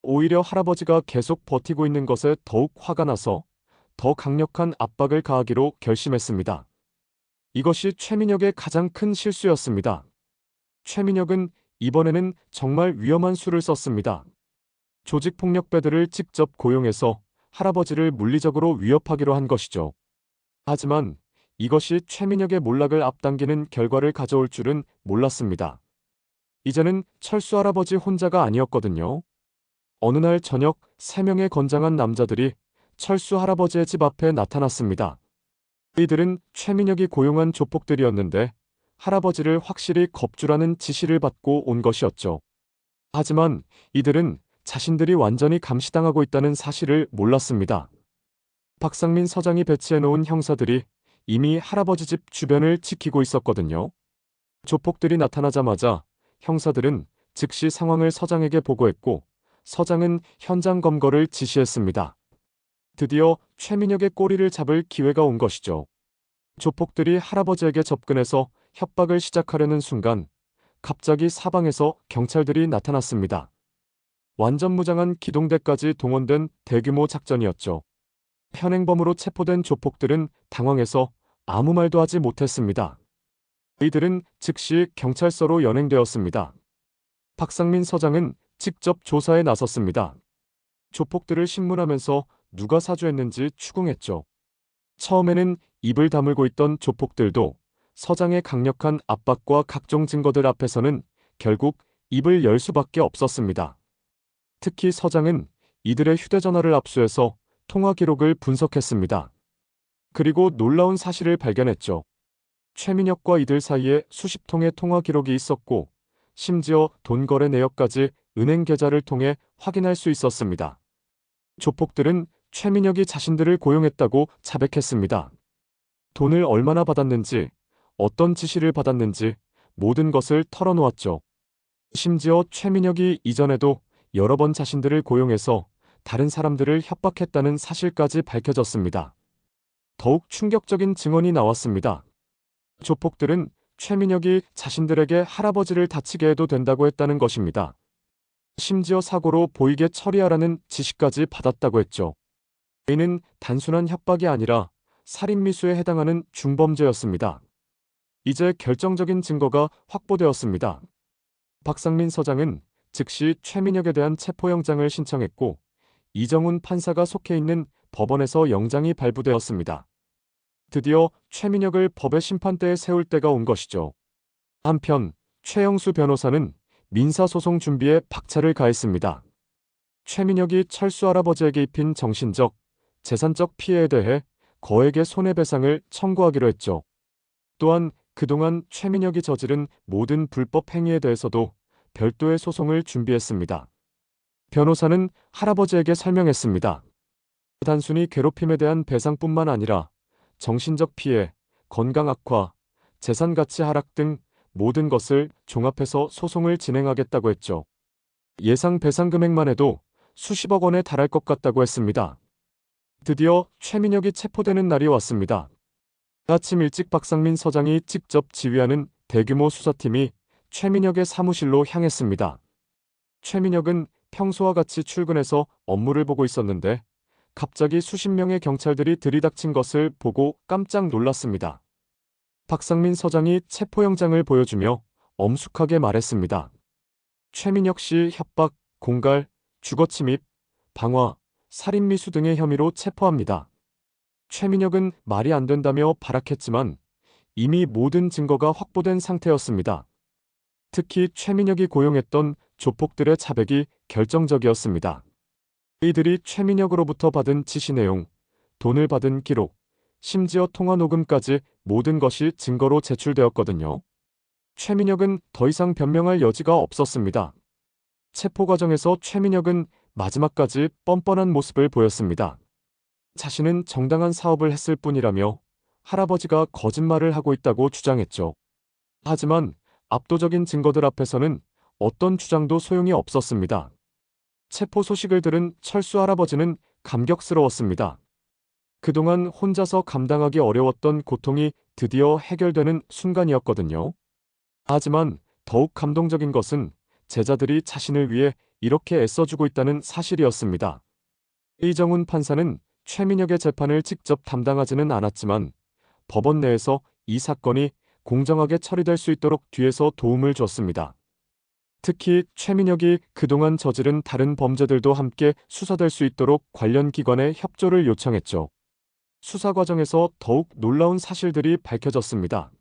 오히려 할아버지가 계속 버티고 있는 것에 더욱 화가 나서 더 강력한 압박을 가하기로 결심했습니다. 이것이 최민혁의 가장 큰 실수였습니다. 최민혁은 이번에는 정말 위험한 수를 썼습니다. 조직폭력배들을 직접 고용해서 할아버지를 물리적으로 위협하기로 한 것이죠. 하지만 이것이 최민혁의 몰락을 앞당기는 결과를 가져올 줄은 몰랐습니다. 이제는 철수 할아버지 혼자가 아니었거든요. 어느 날 저녁 3명의 건장한 남자들이 철수 할아버지의 집 앞에 나타났습니다. 이들은 최민혁이 고용한 조폭들이었는데 할아버지를 확실히 겁주라는 지시를 받고 온 것이었죠. 하지만 이들은 자신들이 완전히 감시당하고 있다는 사실을 몰랐습니다. 박상민 서장이 배치해놓은 형사들이 이미 할아버지 집 주변을 지키고 있었거든요. 조폭들이 나타나자마자 형사들은 즉시 상황을 서장에게 보고했고 서장은 현장 검거를 지시했습니다. 드디어 최민혁의 꼬리를 잡을 기회가 온 것이죠. 조폭들이 할아버지에게 접근해서 협박을 시작하려는 순간 갑자기 사방에서 경찰들이 나타났습니다. 완전 무장한 기동대까지 동원된 대규모 작전이었죠. 현행범으로 체포된 조폭들은 당황해서 아무 말도 하지 못했습니다. 이들은 즉시 경찰서로 연행되었습니다. 박상민 서장은 직접 조사에 나섰습니다. 조폭들을 신문하면서 누가 사주했는지 추궁했죠. 처음에는 입을 다물고 있던 조폭들도 서장의 강력한 압박과 각종 증거들 앞에서는 결국 입을 열 수밖에 없었습니다. 특히 서장은 이들의 휴대전화를 압수해서 통화 기록을 분석했습니다. 그리고 놀라운 사실을 발견했죠. 최민혁과 이들 사이에 수십 통의 통화 기록이 있었고 심지어 돈 거래 내역까지 은행 계좌를 통해 확인할 수 있었습니다. 조폭들은 최민혁이 자신들을 고용했다고 자백했습니다. 돈을 얼마나 받았는지, 어떤 지시를 받았는지 모든 것을 털어놓았죠. 심지어 최민혁이 이전에도 여러 번 자신들을 고용해서 다른 사람들을 협박했다는 사실까지 밝혀졌습니다. 더욱 충격적인 증언이 나왔습니다. 조폭들은 최민혁이 자신들에게 할아버지를 다치게 해도 된다고 했다는 것입니다. 심지어 사고로 보이게 처리하라는 지시까지 받았다고 했죠. 이는 단순한 협박이 아니라 살인미수에 해당하는 중범죄였습니다. 이제 결정적인 증거가 확보되었습니다. 박상민 서장은 즉시 최민혁에 대한 체포영장을 신청했고 이정훈 판사가 속해 있는 법원에서 영장이 발부되었습니다. 드디어 최민혁을 법의 심판대에 세울 때가 온 것이죠. 한편 최영수 변호사는 민사소송 준비에 박차를 가했습니다. 최민혁이 철수 할아버지에게 입힌 정신적, 재산적 피해에 대해 거액의 손해배상을 청구하기로 했죠. 또한 그동안 최민혁이 저지른 모든 불법 행위에 대해서도 별도의 소송을 준비했습니다. 변호사는 할아버지에게 설명했습니다. 단순히 괴롭힘에 대한 배상뿐만 아니라 정신적 피해, 건강 악화, 재산 가치 하락 등 모든 것을 종합해서 소송을 진행하겠다고 했죠. 예상 배상 금액만 해도 수십억 원에 달할 것 같다고 했습니다. 드디어 최민혁이 체포되는 날이 왔습니다. 아침 일찍 박상민 서장이 직접 지휘하는 대규모 수사팀이 최민혁의 사무실로 향했습니다. 최민혁은 평소와 같이 출근해서 업무를 보고 있었는데 갑자기 수십 명의 경찰들이 들이닥친 것을 보고 깜짝 놀랐습니다. 박상민 서장이 체포영장을 보여주며 엄숙하게 말했습니다. 최민혁 씨 협박, 공갈, 주거침입, 방화, 살인미수 등의 혐의로 체포합니다. 최민혁은 말이 안 된다며 발악했지만 이미 모든 증거가 확보된 상태였습니다. 특히 최민혁이 고용했던 조폭들의 자백이 결정적이었습니다. 이들이 최민혁으로부터 받은 지시 내용, 돈을 받은 기록, 심지어 통화 녹음까지 모든 것이 증거로 제출되었거든요. 최민혁은 더 이상 변명할 여지가 없었습니다. 체포 과정에서 최민혁은 마지막까지 뻔뻔한 모습을 보였습니다. 자신은 정당한 사업을 했을 뿐이라며 할아버지가 거짓말을 하고 있다고 주장했죠. 하지만 압도적인 증거들 앞에서는 어떤 주장도 소용이 없었습니다. 체포 소식을 들은 철수 할아버지는 감격스러웠습니다. 그동안 혼자서 감당하기 어려웠던 고통이 드디어 해결되는 순간이었거든요. 하지만 더욱 감동적인 것은 제자들이 자신을 위해 이렇게 애써주고 있다는 사실이었습니다. 이정훈 판사는 최민혁의 재판을 직접 담당하지는 않았지만 법원 내에서 이 사건이 공정하게 처리될 수 있도록 뒤에서 도움을 줬습니다. 특히 최민혁이 그동안 저지른 다른 범죄들도 함께 수사될 수 있도록 관련 기관에 협조를 요청했죠. 수사 과정에서 더욱 놀라운 사실들이 밝혀졌습니다.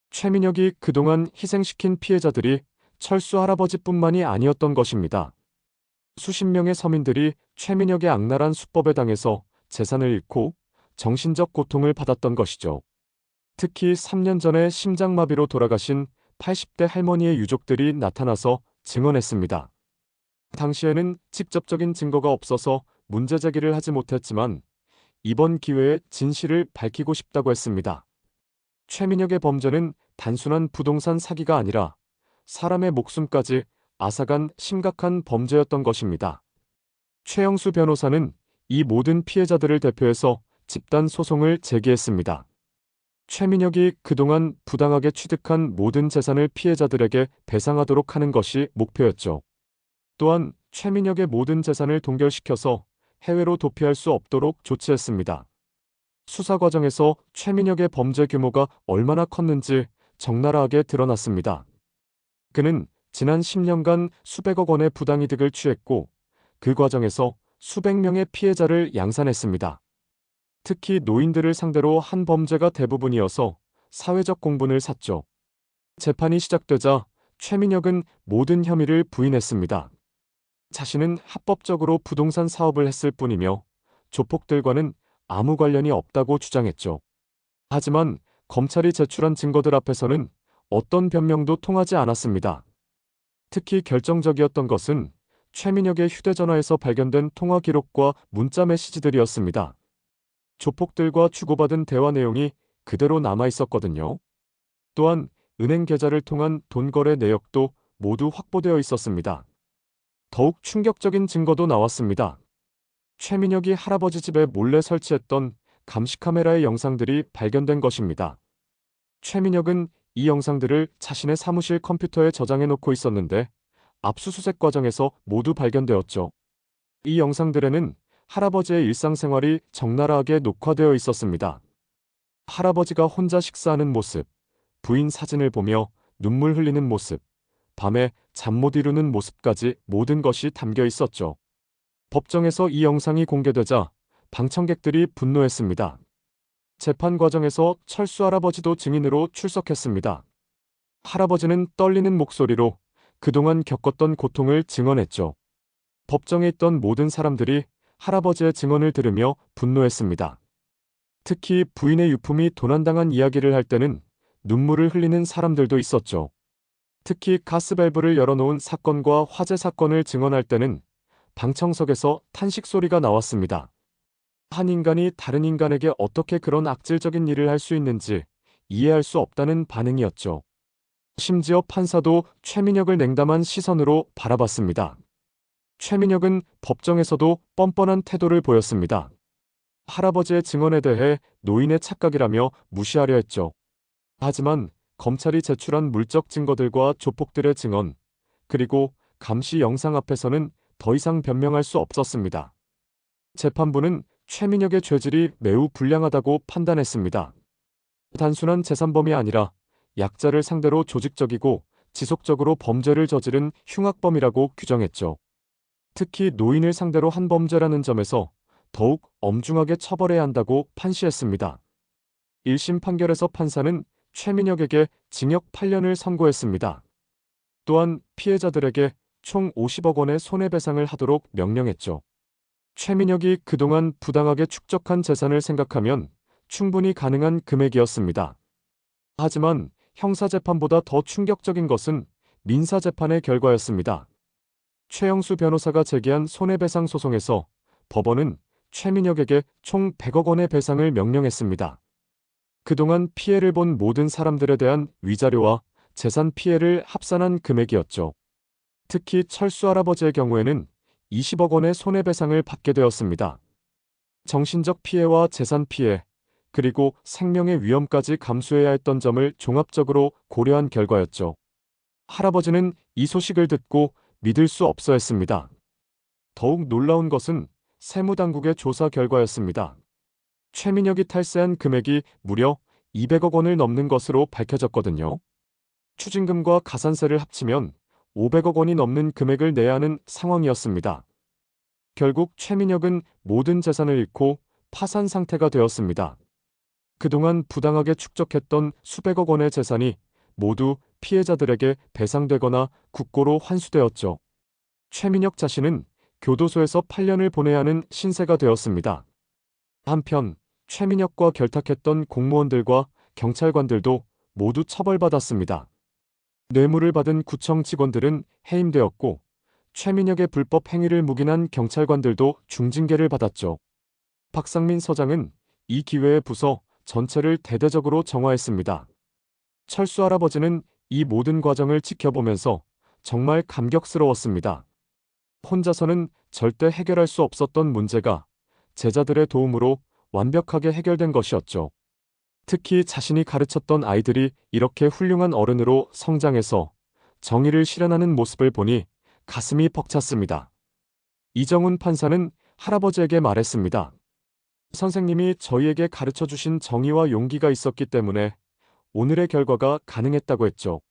최민혁이 그동안 희생시킨 피해자들이 철수 할아버지뿐만이 아니었던 것입니다. 수십 명의 서민들이 최민혁의 악랄한 수법에 당해서 재산을 잃고 정신적 고통을 받았던 것이죠. 특히 3년 전에 심장마비로 돌아가신 80대 할머니의 유족들이 나타나서 증언했습니다. 당시에는 직접적인 증거가 없어서 문제 제기를 하지 못했지만 이번 기회에 진실을 밝히고 싶다고 했습니다. 최민혁의 범죄는 단순한 부동산 사기가 아니라 사람의 목숨까지 앗아간 심각한 범죄였던 것입니다. 최영수 변호사는 이 모든 피해자들을 대표해서 집단 소송을 제기했습니다. 최민혁이 그동안 부당하게 취득한 모든 재산을 피해자들에게 배상하도록 하는 것이 목표였죠. 또한 최민혁의 모든 재산을 동결시켜서 해외로 도피할 수 없도록 조치했습니다. 수사 과정에서 최민혁의 범죄 규모가 얼마나 컸는지 적나라하게 드러났습니다. 그는 지난 10년간 수백억 원의 부당이득을 취했고 그 과정에서 수백 명의 피해자를 양산했습니다. 특히 노인들을 상대로 한 범죄가 대부분이어서 사회적 공분을 샀죠. 재판이 시작되자 최민혁은 모든 혐의를 부인했습니다. 자신은 합법적으로 부동산 사업을 했을 뿐이며 조폭들과는 아무 관련이 없다고 주장했죠. 하지만 검찰이 제출한 증거들 앞에서는 어떤 변명도 통하지 않았습니다. 특히 결정적이었던 것은 최민혁의 휴대전화에서 발견된 통화 기록과 문자 메시지들이었습니다. 조폭들과 주고받은 대화 내용이 그대로 남아 있었거든요. 또한 은행 계좌를 통한 돈 거래 내역도 모두 확보되어 있었습니다. 더욱 충격적인 증거도 나왔습니다. 최민혁이 할아버지 집에 몰래 설치했던 감시 카메라의 영상들이 발견된 것입니다. 최민혁은 이 영상들을 자신의 사무실 컴퓨터에 저장해 놓고 있었는데 압수수색 과정에서 모두 발견되었죠. 이 영상들에는 할아버지의 일상생활이 적나라하게 녹화되어 있었습니다. 할아버지가 혼자 식사하는 모습, 부인 사진을 보며 눈물 흘리는 모습, 밤에 잠 못 이루는 모습까지 모든 것이 담겨 있었죠. 법정에서 이 영상이 공개되자 방청객들이 분노했습니다. 재판 과정에서 철수 할아버지도 증인으로 출석했습니다. 할아버지는 떨리는 목소리로 그동안 겪었던 고통을 증언했죠. 법정에 있던 모든 사람들이 할아버지의 증언을 들으며 분노했습니다. 특히 부인의 유품이 도난당한 이야기를 할 때는 눈물을 흘리는 사람들도 있었죠. 특히 가스밸브를 열어놓은 사건과 화재 사건을 증언할 때는 방청석에서 탄식 소리가 나왔습니다. 한 인간이 다른 인간에게 어떻게 그런 악질적인 일을 할 수 있는지 이해할 수 없다는 반응이었죠. 심지어 판사도 최민혁을 냉담한 시선으로 바라봤습니다. 최민혁은 법정에서도 뻔뻔한 태도를 보였습니다. 할아버지의 증언에 대해 노인의 착각이라며 무시하려 했죠. 하지만 검찰이 제출한 물적 증거들과 조폭들의 증언, 그리고 감시 영상 앞에서는 더 이상 변명할 수 없었습니다. 재판부는 최민혁의 죄질이 매우 불량하다고 판단했습니다. 단순한 재산범이 아니라 약자를 상대로 조직적이고 지속적으로 범죄를 저지른 흉악범이라고 규정했죠. 특히 노인을 상대로 한 범죄라는 점에서 더욱 엄중하게 처벌해야 한다고 판시했습니다. 1심 판결에서 판사는 최민혁에게 징역 8년을 선고했습니다. 또한 피해자들에게 총 50억 원의 손해배상을 하도록 명령했죠. 최민혁이 그동안 부당하게 축적한 재산을 생각하면 충분히 가능한 금액이었습니다. 하지만 형사재판보다 더 충격적인 것은 민사재판의 결과였습니다. 최영수 변호사가 제기한 손해배상 소송에서 법원은 최민혁에게 총 100억 원의 배상을 명령했습니다. 그동안 피해를 본 모든 사람들에 대한 위자료와 재산 피해를 합산한 금액이었죠. 특히 철수 할아버지의 경우에는 20억 원의 손해배상을 받게 되었습니다. 정신적 피해와 재산 피해, 그리고 생명의 위험까지 감수해야 했던 점을 종합적으로 고려한 결과였죠. 할아버지는 이 소식을 듣고 믿을 수 없어 했습니다. 더욱 놀라운 것은 세무당국의 조사 결과였습니다. 최민혁이 탈세한 금액이 무려 200억 원을 넘는 것으로 밝혀졌거든요. 추징금과 가산세를 합치면 500억 원이 넘는 금액을 내야 하는 상황이었습니다. 결국 최민혁은 모든 재산을 잃고 파산 상태가 되었습니다. 그동안 부당하게 축적했던 수백억 원의 재산이 모두 피해자들에게 배상되거나 국고로 환수되었죠. 최민혁 자신은 교도소에서 8년을 보내야 하는 신세가 되었습니다. 한편 최민혁과 결탁했던 공무원들과 경찰관들도 모두 처벌받았습니다. 뇌물을 받은 구청 직원들은 해임되었고 최민혁의 불법 행위를 묵인한 경찰관들도 중징계를 받았죠. 박상민 서장은 이 기회에 부서 전체를 대대적으로 정화했습니다. 철수 할아버지는 이 모든 과정을 지켜보면서 정말 감격스러웠습니다. 혼자서는 절대 해결할 수 없었던 문제가 제자들의 도움으로 완벽하게 해결된 것이었죠. 특히 자신이 가르쳤던 아이들이 이렇게 훌륭한 어른으로 성장해서 정의를 실현하는 모습을 보니 가슴이 벅찼습니다. 이정훈 판사는 할아버지에게 말했습니다. 선생님이 저희에게 가르쳐 주신 정의와 용기가 있었기 때문에 오늘의 결과가 가능했다고 했죠.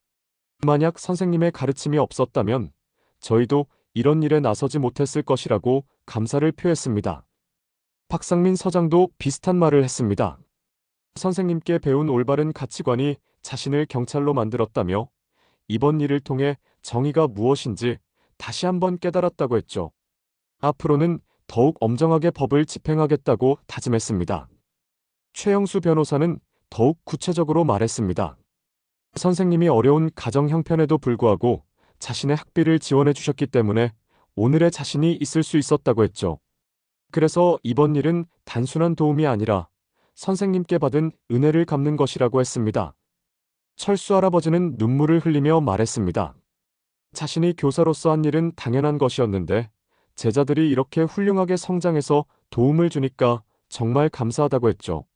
만약 선생님의 가르침이 없었다면 저희도 이런 일에 나서지 못했을 것이라고 감사를 표했습니다. 박상민 서장도 비슷한 말을 했습니다. 선생님께 배운 올바른 가치관이 자신을 경찰로 만들었다며 이번 일을 통해 정의가 무엇인지 다시 한번 깨달았다고 했죠. 앞으로는 더욱 엄정하게 법을 집행하겠다고 다짐했습니다. 최영수 변호사는 더욱 구체적으로 말했습니다. 선생님이 어려운 가정 형편에도 불구하고 자신의 학비를 지원해 주셨기 때문에 오늘의 자신이 있을 수 있었다고 했죠. 그래서 이번 일은 단순한 도움이 아니라 선생님께 받은 은혜를 갚는 것이라고 했습니다. 철수 할아버지는 눈물을 흘리며 말했습니다. 자신이 교사로서 한 일은 당연한 것이었는데 제자들이 이렇게 훌륭하게 성장해서 도움을 주니까 정말 감사하다고 했죠.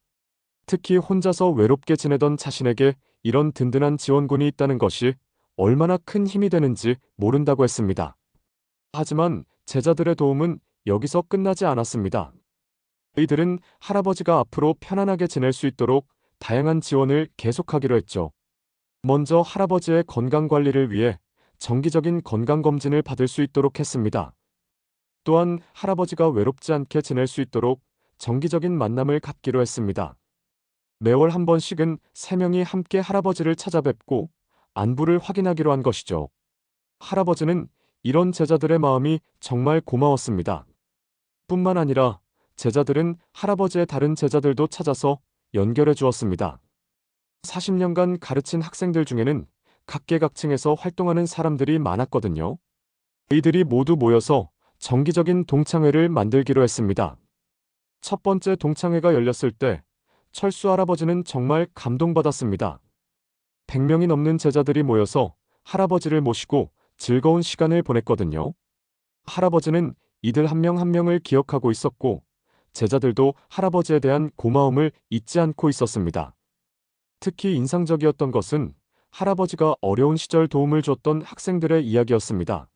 특히 혼자서 외롭게 지내던 자신에게 이런 든든한 지원군이 있다는 것이 얼마나 큰 힘이 되는지 모른다고 했습니다. 하지만 제자들의 도움은 여기서 끝나지 않았습니다. 이들은 할아버지가 앞으로 편안하게 지낼 수 있도록 다양한 지원을 계속하기로 했죠. 먼저 할아버지의 건강관리를 위해 정기적인 건강검진을 받을 수 있도록 했습니다. 또한 할아버지가 외롭지 않게 지낼 수 있도록 정기적인 만남을 갖기로 했습니다. 매월 한 번씩은 3명이 함께 할아버지를 찾아뵙고 안부를 확인하기로 한 것이죠. 할아버지는 이런 제자들의 마음이 정말 고마웠습니다. 뿐만 아니라 제자들은 할아버지의 다른 제자들도 찾아서 연결해 주었습니다. 40년간 가르친 학생들 중에는 각계각층에서 활동하는 사람들이 많았거든요. 이들이 모두 모여서 정기적인 동창회를 만들기로 했습니다. 첫 번째 동창회가 열렸을 때 철수 할아버지는 정말 감동받았습니다. 100명이 넘는 제자들이 모여서 할아버지를 모시고 즐거운 시간을 보냈거든요. 할아버지는 이들 한 명 한 명을 기억하고 있었고, 제자들도 할아버지에 대한 고마움을 잊지 않고 있었습니다. 특히 인상적이었던 것은 할아버지가 어려운 시절 도움을 줬던 학생들의 이야기였습니다.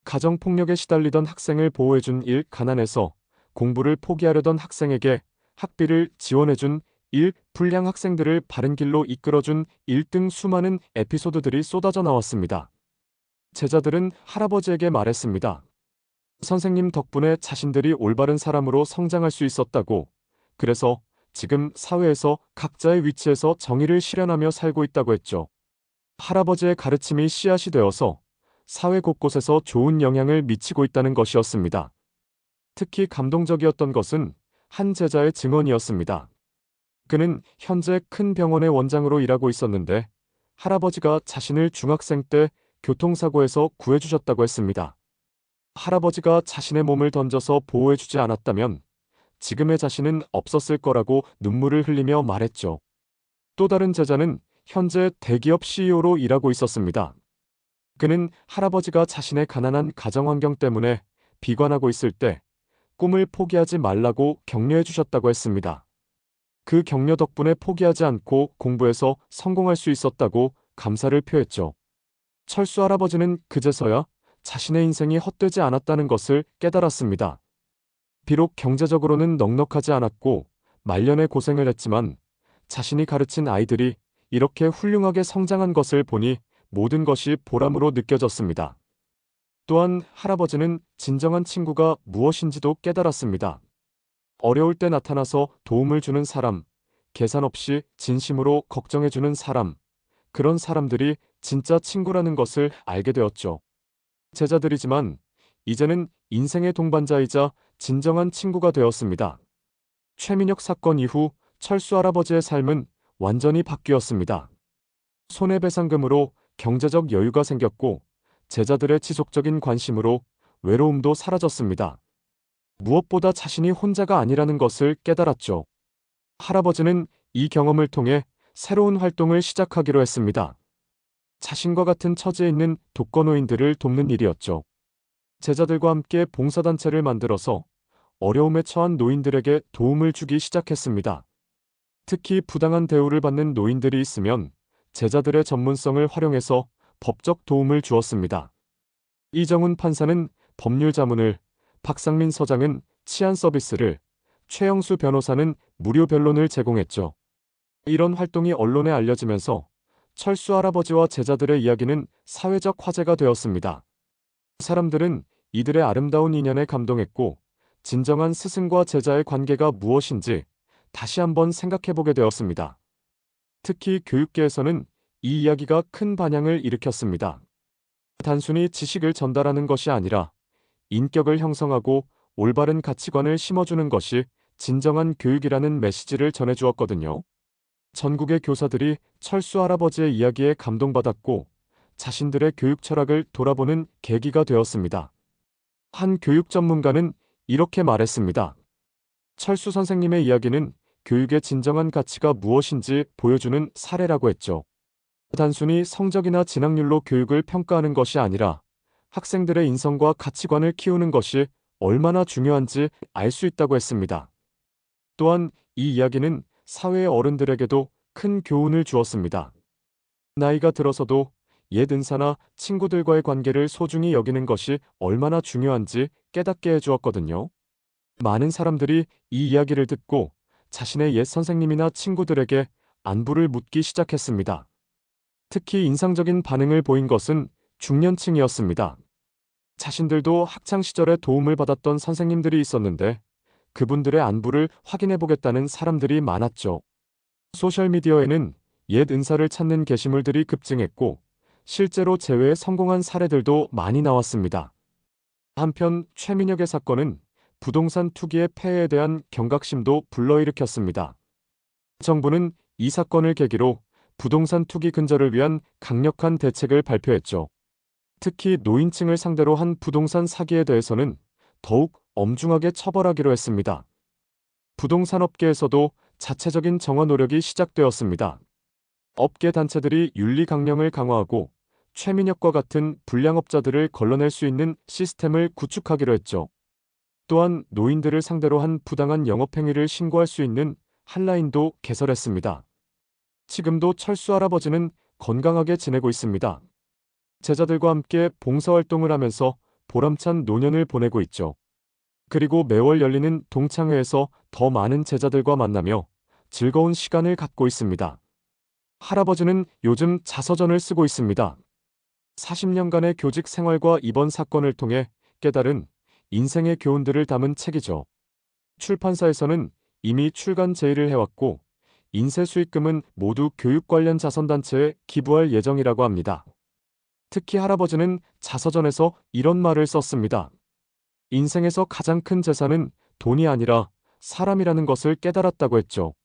가정폭력에 시달리던 학생을 보호해준 일, 가난해서 공부를 포기하려던 학생에게 학비를 지원해준 일, 불량 학생들을 바른 길로 이끌어준 일 등 수많은 에피소드들이 쏟아져 나왔습니다. 제자들은 할아버지에게 말했습니다. 선생님 덕분에 자신들이 올바른 사람으로 성장할 수 있었다고, 그래서 지금 사회에서 각자의 위치에서 정의를 실현하며 살고 있다고 했죠. 할아버지의 가르침이 씨앗이 되어서 사회 곳곳에서 좋은 영향을 미치고 있다는 것이었습니다. 특히 감동적이었던 것은 한 제자의 증언이었습니다. 그는 현재 큰 병원의 원장으로 일하고 있었는데 할아버지가 자신을 중학생 때 교통사고에서 구해주셨다고 했습니다. 할아버지가 자신의 몸을 던져서 보호해주지 않았다면 지금의 자신은 없었을 거라고 눈물을 흘리며 말했죠. 또 다른 제자는 현재 대기업 CEO로 일하고 있었습니다. 그는 할아버지가 자신의 가난한 가정 환경 때문에 비관하고 있을 때 꿈을 포기하지 말라고 격려해 주셨다고 했습니다. 그 격려 덕분에 포기하지 않고 공부해서 성공할 수 있었다고 감사를 표했죠. 철수 할아버지는 그제서야 자신의 인생이 헛되지 않았다는 것을 깨달았습니다. 비록 경제적으로는 넉넉하지 않았고 말년에 고생을 했지만 자신이 가르친 아이들이 이렇게 훌륭하게 성장한 것을 보니 모든 것이 보람으로 느껴졌습니다. 또한 할아버지는 진정한 친구가 무엇인지도 깨달았습니다. 어려울 때 나타나서 도움을 주는 사람, 계산 없이 진심으로 걱정해주는 사람, 그런 사람들이 진짜 친구라는 것을 알게 되었죠. 제자들이지만 이제는 인생의 동반자이자 진정한 친구가 되었습니다. 최민혁 사건 이후 철수 할아버지의 삶은 완전히 바뀌었습니다. 손해배상금으로 경제적 여유가 생겼고 제자들의 지속적인 관심으로 외로움도 사라졌습니다. 무엇보다 자신이 혼자가 아니라는 것을 깨달았죠. 할아버지는 이 경험을 통해 새로운 활동을 시작하기로 했습니다. 자신과 같은 처지에 있는 독거노인들을 돕는 일이었죠. 제자들과 함께 봉사단체를 만들어서 어려움에 처한 노인들에게 도움을 주기 시작했습니다. 특히 부당한 대우를 받는 노인들이 있으면 제자들의 전문성을 활용해서 법적 도움을 주었습니다. 이정훈 판사는 법률 자문을, 박상민 서장은 치안 서비스를, 최영수 변호사는 무료 변론을 제공했죠. 이런 활동이 언론에 알려지면서 철수 할아버지와 제자들의 이야기는 사회적 화제가 되었습니다. 사람들은 이들의 아름다운 인연에 감동했고 진정한 스승과 제자의 관계가 무엇인지 다시 한번 생각해보게 되었습니다. 특히 교육계에서는 이 이야기가 큰 반향을 일으켰습니다. 단순히 지식을 전달하는 것이 아니라 인격을 형성하고 올바른 가치관을 심어주는 것이 진정한 교육이라는 메시지를 전해주었거든요. 전국의 교사들이 철수 할아버지의 이야기에 감동받았고 자신들의 교육 철학을 돌아보는 계기가 되었습니다. 한 교육 전문가는 이렇게 말했습니다. 철수 선생님의 이야기는 교육의 진정한 가치가 무엇인지 보여주는 사례라고 했죠. 단순히 성적이나 진학률로 교육을 평가하는 것이 아니라 학생들의 인성과 가치관을 키우는 것이 얼마나 중요한지 알 수 있다고 했습니다. 또한 이 이야기는 사회의 어른들에게도 큰 교훈을 주었습니다. 나이가 들어서도 옛 은사나 친구들과의 관계를 소중히 여기는 것이 얼마나 중요한지 깨닫게 해주었거든요. 많은 사람들이 이 이야기를 듣고 자신의 옛 선생님이나 친구들에게 안부를 묻기 시작했습니다. 특히 인상적인 반응을 보인 것은 중년층이었습니다. 자신들도 학창시절에 도움을 받았던 선생님들이 있었는데 그분들의 안부를 확인해보겠다는 사람들이 많았죠. 소셜미디어에는 옛 은사를 찾는 게시물들이 급증했고 실제로 재회에 성공한 사례들도 많이 나왔습니다. 한편 최민혁의 사건은 부동산 투기의 폐해에 대한 경각심도 불러일으켰습니다. 정부는 이 사건을 계기로 부동산 투기 근절을 위한 강력한 대책을 발표했죠. 특히 노인층을 상대로 한 부동산 사기에 대해서는 더욱 엄중하게 처벌하기로 했습니다. 부동산 업계에서도 자체적인 정화 노력이 시작되었습니다. 업계 단체들이 윤리 강령을 강화하고 최민혁과 같은 불량업자들을 걸러낼 수 있는 시스템을 구축하기로 했죠. 또한 노인들을 상대로 한 부당한 영업행위를 신고할 수 있는 한라인도 개설했습니다. 지금도 철수 할아버지는 건강하게 지내고 있습니다. 제자들과 함께 봉사활동을 하면서 보람찬 노년을 보내고 있죠. 그리고 매월 열리는 동창회에서 더 많은 제자들과 만나며 즐거운 시간을 갖고 있습니다. 할아버지는 요즘 자서전을 쓰고 있습니다. 40년간의 교직 생활과 이번 사건을 통해 깨달은 인생의 교훈들을 담은 책이죠. 출판사에서는 이미 출간 제의를 해왔고 인쇄 수익금은 모두 교육 관련 자선단체에 기부할 예정이라고 합니다. 특히 할아버지는 자서전에서 이런 말을 썼습니다. 인생에서 가장 큰 재산은 돈이 아니라 사람이라는 것을 깨달았다고 했죠.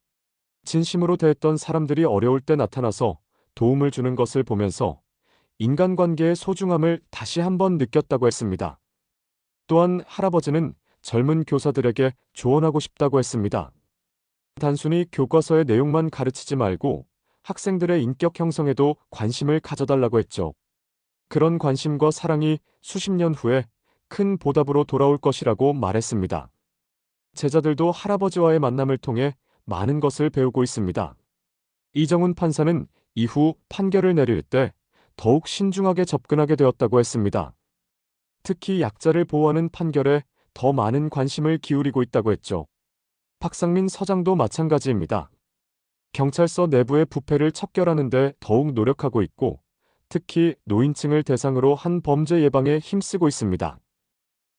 진심으로 대했던 사람들이 어려울 때 나타나서 도움을 주는 것을 보면서 인간관계의 소중함을 다시 한번 느꼈다고 했습니다. 또한 할아버지는 젊은 교사들에게 조언하고 싶다고 했습니다. 단순히 교과서의 내용만 가르치지 말고 학생들의 인격 형성에도 관심을 가져달라고 했죠. 그런 관심과 사랑이 수십 년 후에 큰 보답으로 돌아올 것이라고 말했습니다. 제자들도 할아버지와의 만남을 통해 많은 것을 배우고 있습니다. 이정훈 판사는 이후 판결을 내릴 때 더욱 신중하게 접근하게 되었다고 했습니다. 특히 약자를 보호하는 판결에 더 많은 관심을 기울이고 있다고 했죠. 박상민 서장도 마찬가지입니다. 경찰서 내부의 부패를 척결하는 데 더욱 노력하고 있고 특히 노인층을 대상으로 한 범죄 예방에 힘쓰고 있습니다.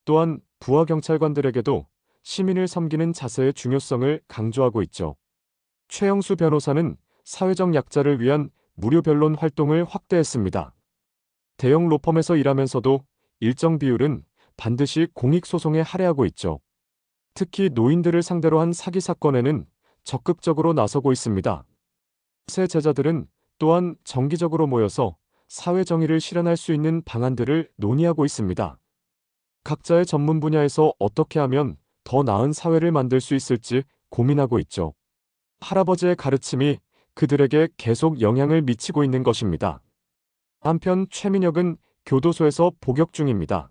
또한 부하 경찰관들에게도 시민을 섬기는 자세의 중요성을 강조하고 있죠. 최영수 변호사는 사회적 약자를 위한 무료 변론 활동을 확대했습니다. 대형 로펌에서 일하면서도 일정 비율은 반드시 공익소송에 할애하고 있죠. 특히 노인들을 상대로 한 사기 사건에는 적극적으로 나서고 있습니다. 새 제자들은 또한 정기적으로 모여서 사회 정의를 실현할 수 있는 방안들을 논의하고 있습니다. 각자의 전문 분야에서 어떻게 하면 더 나은 사회를 만들 수 있을지 고민하고 있죠. 할아버지의 가르침이 그들에게 계속 영향을 미치고 있는 것입니다. 한편 최민혁은 교도소에서 복역 중입니다.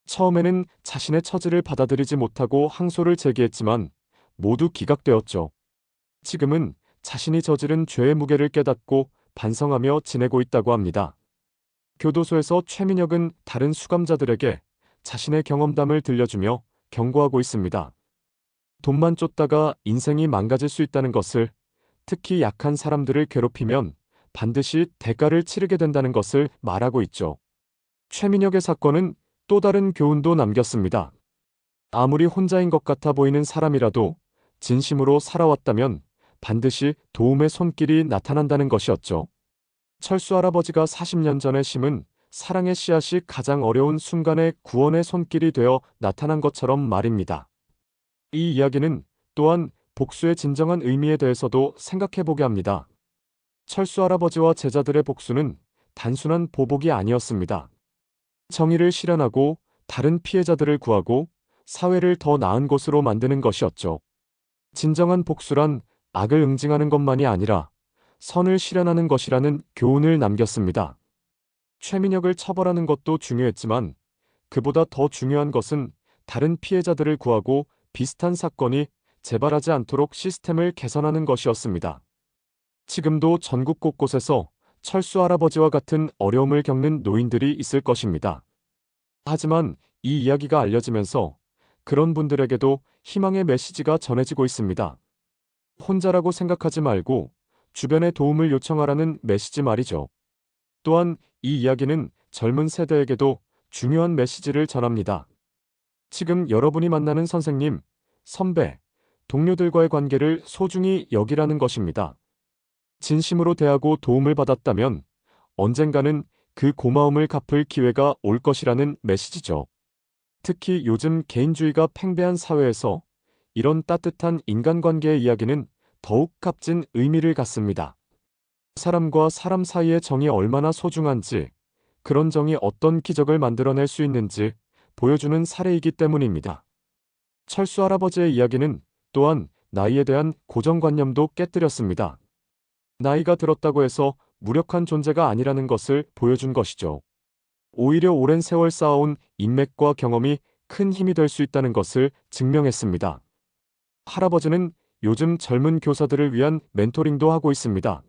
처음에는 자신의 처지를 받아들이지 못하고 항소를 제기했지만 모두 기각되었죠. 지금은 자신이 저지른 죄의 무게를 깨닫고 반성하며 지내고 있다고 합니다. 교도소에서 최민혁은 다른 수감자들에게 자신의 경험담을 들려주며 경고하고 있습니다. 돈만 쫓다가 인생이 망가질 수 있다는 것을, 특히 약한 사람들을 괴롭히면 반드시 대가를 치르게 된다는 것을 말하고 있죠. 최민혁의 사건은 또 다른 교훈도 남겼습니다. 아무리 혼자인 것 같아 보이는 사람이라도 진심으로 살아왔다면 반드시 도움의 손길이 나타난다는 것이었죠. 철수 할아버지가 40년 전에 심은 사랑의 씨앗이 가장 어려운 순간에 구원의 손길이 되어 나타난 것처럼 말입니다. 이 이야기는 또한 복수의 진정한 의미에 대해서도 생각해보게 합니다. 철수 할아버지와 제자들의 복수는 단순한 보복이 아니었습니다. 정의를 실현하고 다른 피해자들을 구하고 사회를 더 나은 곳으로 만드는 것이었죠. 진정한 복수란 악을 응징하는 것만이 아니라 선을 실현하는 것이라는 교훈을 남겼습니다. 최민혁을 처벌하는 것도 중요했지만 그보다 더 중요한 것은 다른 피해자들을 구하고 비슷한 사건이 재발하지 않도록 시스템을 개선하는 것이었습니다. 지금도 전국 곳곳에서 철수 할아버지와 같은 어려움을 겪는 노인들이 있을 것입니다. 하지만 이 이야기가 알려지면서 그런 분들에게도 희망의 메시지가 전해지고 있습니다. 혼자라고 생각하지 말고 주변에 도움을 요청하라는 메시지 말이죠. 또한 이 이야기는 젊은 세대에게도 중요한 메시지를 전합니다. 지금 여러분이 만나는 선생님, 선배, 동료들과의 관계를 소중히 여기라는 것입니다. 진심으로 대하고 도움을 받았다면 언젠가는 그 고마움을 갚을 기회가 올 것이라는 메시지죠. 특히 요즘 개인주의가 팽배한 사회에서 이런 따뜻한 인간관계의 이야기는 더욱 값진 의미를 갖습니다. 사람과 사람 사이의 정이 얼마나 소중한지, 그런 정이 어떤 기적을 만들어낼 수 있는지 보여주는 사례이기 때문입니다. 철수 할아버지의 이야기는 또한 나이에 대한 고정관념도 깨뜨렸습니다. 나이가 들었다고 해서 무력한 존재가 아니라는 것을 보여준 것이죠. 오히려 오랜 세월 쌓아온 인맥과 경험이 큰 힘이 될 수 있다는 것을 증명했습니다. 할아버지는 요즘 젊은 교사들을 위한 멘토링도 하고 있습니다.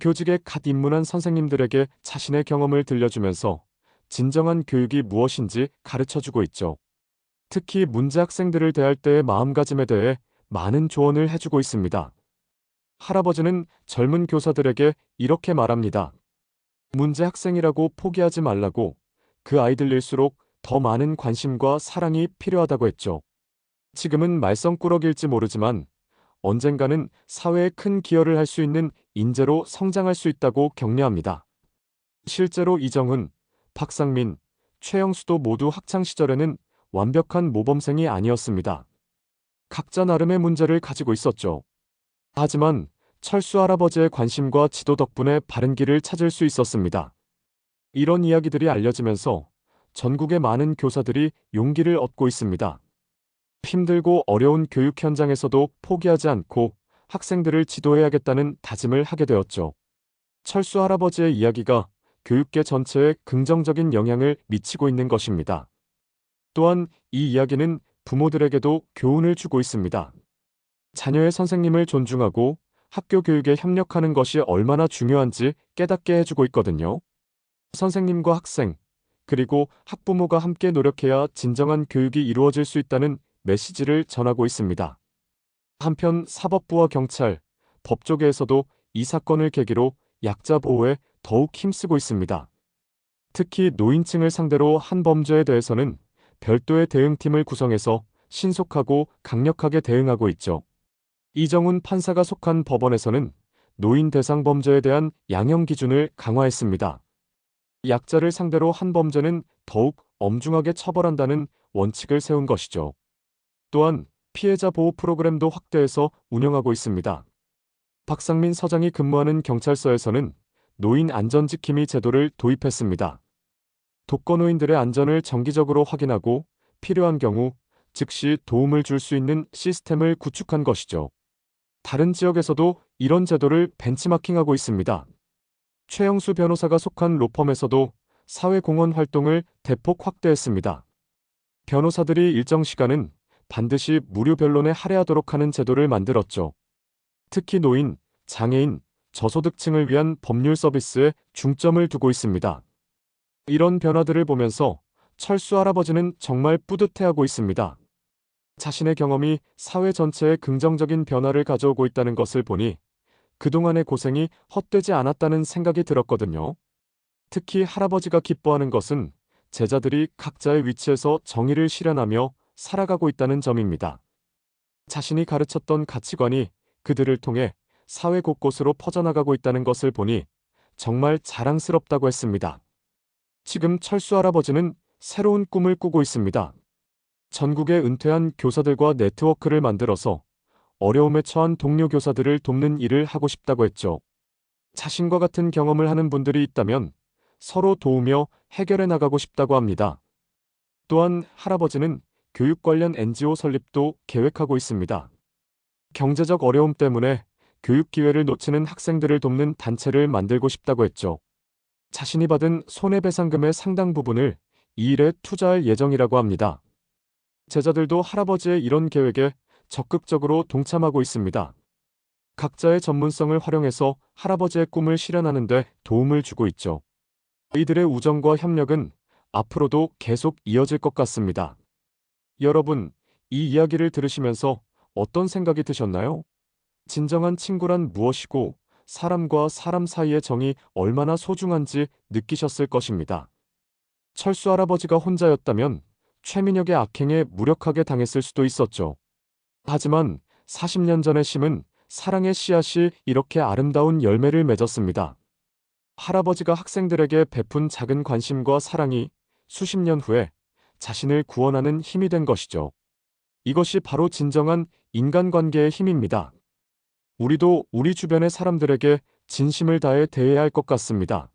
교직에 갓 입문한 선생님들에게 자신의 경험을 들려주면서 진정한 교육이 무엇인지 가르쳐주고 있죠. 특히 문제 학생들을 대할 때의 마음가짐에 대해 많은 조언을 해주고 있습니다. 할아버지는 젊은 교사들에게 이렇게 말합니다. 문제 학생이라고 포기하지 말라고, 그 아이들일수록 더 많은 관심과 사랑이 필요하다고 했죠. 지금은 말썽꾸러기일지 모르지만 언젠가는 사회에 큰 기여를 할 수 있는 인재로 성장할 수 있다고 격려합니다. 실제로 이정훈, 박상민, 최영수도 모두 학창시절에는 완벽한 모범생이 아니었습니다. 각자 나름의 문제를 가지고 있었죠. 하지만 철수 할아버지의 관심과 지도 덕분에 바른 길을 찾을 수 있었습니다. 이런 이야기들이 알려지면서 전국의 많은 교사들이 용기를 얻고 있습니다. 힘들고 어려운 교육 현장에서도 포기하지 않고 학생들을 지도해야겠다는 다짐을 하게 되었죠. 철수 할아버지의 이야기가 교육계 전체에 긍정적인 영향을 미치고 있는 것입니다. 또한 이 이야기는 부모들에게도 교훈을 주고 있습니다. 자녀의 선생님을 존중하고 학교 교육에 협력하는 것이 얼마나 중요한지 깨닫게 해주고 있거든요. 선생님과 학생, 그리고 학부모가 함께 노력해야 진정한 교육이 이루어질 수 있다는 메시지를 전하고 있습니다. 한편 사법부와 경찰, 법조계에서도 이 사건을 계기로 약자 보호에 더욱 힘쓰고 있습니다. 특히 노인층을 상대로 한 범죄에 대해서는 별도의 대응팀을 구성해서 신속하고 강력하게 대응하고 있죠. 이정훈 판사가 속한 법원에서는 노인 대상 범죄에 대한 양형 기준을 강화했습니다. 약자를 상대로 한 범죄는 더욱 엄중하게 처벌한다는 원칙을 세운 것이죠. 또한 피해자 보호 프로그램도 확대해서 운영하고 있습니다. 박상민 서장이 근무하는 경찰서에서는 노인 안전지킴이 제도를 도입했습니다. 독거노인들의 안전을 정기적으로 확인하고 필요한 경우 즉시 도움을 줄 수 있는 시스템을 구축한 것이죠. 다른 지역에서도 이런 제도를 벤치마킹하고 있습니다. 최영수 변호사가 속한 로펌에서도 사회공헌 활동을 대폭 확대했습니다. 변호사들이 일정 시간은 반드시 무료 변론에 할애하도록 하는 제도를 만들었죠. 특히 노인, 장애인, 저소득층을 위한 법률 서비스에 중점을 두고 있습니다. 이런 변화들을 보면서 철수 할아버지는 정말 뿌듯해하고 있습니다. 자신의 경험이 사회 전체에 긍정적인 변화를 가져오고 있다는 것을 보니 그동안의 고생이 헛되지 않았다는 생각이 들었거든요. 특히 할아버지가 기뻐하는 것은 제자들이 각자의 위치에서 정의를 실현하며 살아가고 있다는 점입니다. 자신이 가르쳤던 가치관이 그들을 통해 사회 곳곳으로 퍼져나가고 있다는 것을 보니 정말 자랑스럽다고 했습니다. 지금 철수 할아버지는 새로운 꿈을 꾸고 있습니다. 전국의 은퇴한 교사들과 네트워크를 만들어서 어려움에 처한 동료 교사들을 돕는 일을 하고 싶다고 했죠. 자신과 같은 경험을 하는 분들이 있다면 서로 도우며 해결해 나가고 싶다고 합니다. 또한 할아버지는 교육 관련 NGO 설립도 계획하고 있습니다. 경제적 어려움 때문에 교육 기회를 놓치는 학생들을 돕는 단체를 만들고 싶다고 했죠. 자신이 받은 손해배상금의 상당 부분을 이 일에 투자할 예정이라고 합니다. 제자들도 할아버지의 이런 계획에 적극적으로 동참하고 있습니다. 각자의 전문성을 활용해서 할아버지의 꿈을 실현하는 데 도움을 주고 있죠. 이들의 우정과 협력은 앞으로도 계속 이어질 것 같습니다. 여러분, 이 이야기를 들으시면서 어떤 생각이 드셨나요? 진정한 친구란 무엇이고 사람과 사람 사이의 정이 얼마나 소중한지 느끼셨을 것입니다. 철수 할아버지가 혼자였다면 최민혁의 악행에 무력하게 당했을 수도 있었죠. 하지만 40년 전에 심은 사랑의 씨앗이 이렇게 아름다운 열매를 맺었습니다. 할아버지가 학생들에게 베푼 작은 관심과 사랑이 수십 년 후에 자신을 구원하는 힘이 된 것이죠. 이것이 바로 진정한 인간관계의 힘입니다. 우리도 우리 주변의 사람들에게 진심을 다해 대해야 할 것 같습니다.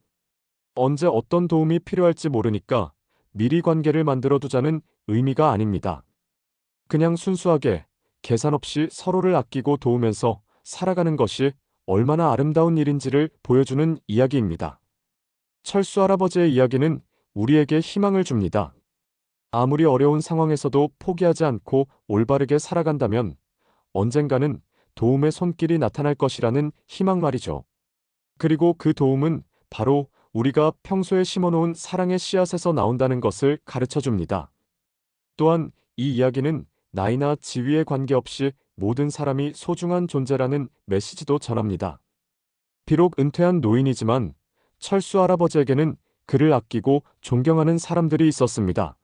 언제 어떤 도움이 필요할지 모르니까 미리 관계를 만들어 두자는 의미가 아닙니다. 그냥 순수하게 계산 없이 서로를 아끼고 도우면서 살아가는 것이 얼마나 아름다운 일인지를 보여주는 이야기입니다. 철수 할아버지의 이야기는 우리에게 희망을 줍니다. 아무리 어려운 상황에서도 포기하지 않고 올바르게 살아간다면 언젠가는 도움의 손길이 나타날 것이라는 희망 말이죠. 그리고 그 도움은 바로 우리가 평소에 심어놓은 사랑의 씨앗에서 나온다는 것을 가르쳐 줍니다. 또한 이 이야기는 나이나 지위에 관계없이 모든 사람이 소중한 존재라는 메시지도 전합니다. 비록 은퇴한 노인이지만 철수 할아버지에게는 그를 아끼고 존경하는 사람들이 있었습니다.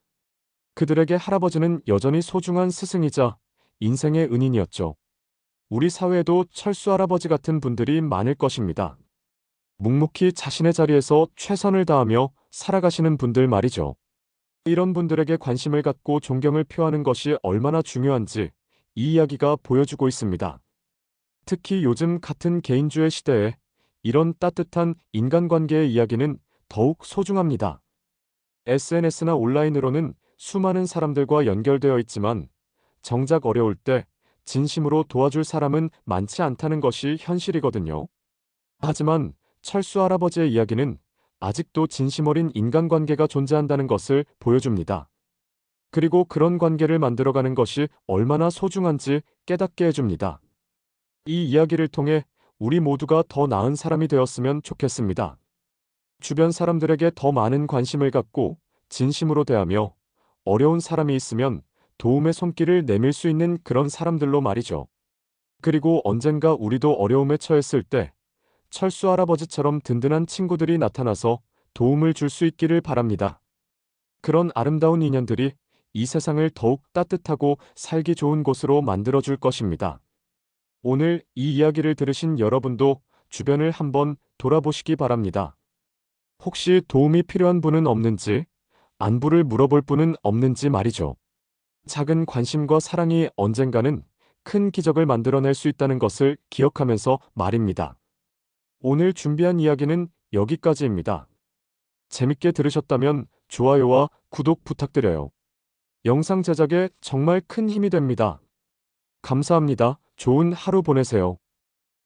그들에게 할아버지는 여전히 소중한 스승이자 인생의 은인이었죠. 우리 사회에도 철수 할아버지 같은 분들이 많을 것입니다. 묵묵히 자신의 자리에서 최선을 다하며 살아가시는 분들 말이죠. 이런 분들에게 관심을 갖고 존경을 표하는 것이 얼마나 중요한지 이 이야기가 보여주고 있습니다. 특히 요즘 같은 개인주의 시대에 이런 따뜻한 인간관계의 이야기는 더욱 소중합니다. SNS나 온라인으로는 수많은 사람들과 연결되어 있지만 정작 어려울 때 진심으로 도와줄 사람은 많지 않다는 것이 현실이거든요. 하지만 철수 할아버지의 이야기는 아직도 진심 어린 인간관계가 존재한다는 것을 보여줍니다. 그리고 그런 관계를 만들어가는 것이 얼마나 소중한지 깨닫게 해줍니다. 이 이야기를 통해 우리 모두가 더 나은 사람이 되었으면 좋겠습니다. 주변 사람들에게 더 많은 관심을 갖고 진심으로 대하며 어려운 사람이 있으면 도움의 손길을 내밀 수 있는 그런 사람들로 말이죠. 그리고 언젠가 우리도 어려움에 처했을 때 철수 할아버지처럼 든든한 친구들이 나타나서 도움을 줄 수 있기를 바랍니다. 그런 아름다운 인연들이 이 세상을 더욱 따뜻하고 살기 좋은 곳으로 만들어줄 것입니다. 오늘 이 이야기를 들으신 여러분도 주변을 한번 돌아보시기 바랍니다. 혹시 도움이 필요한 분은 없는지, 안부를 물어볼 분은 없는지 말이죠. 작은 관심과 사랑이 언젠가는 큰 기적을 만들어낼 수 있다는 것을 기억하면서 말입니다. 오늘 준비한 이야기는 여기까지입니다. 재밌게 들으셨다면 좋아요와 구독 부탁드려요. 영상 제작에 정말 큰 힘이 됩니다. 감사합니다. 좋은 하루 보내세요.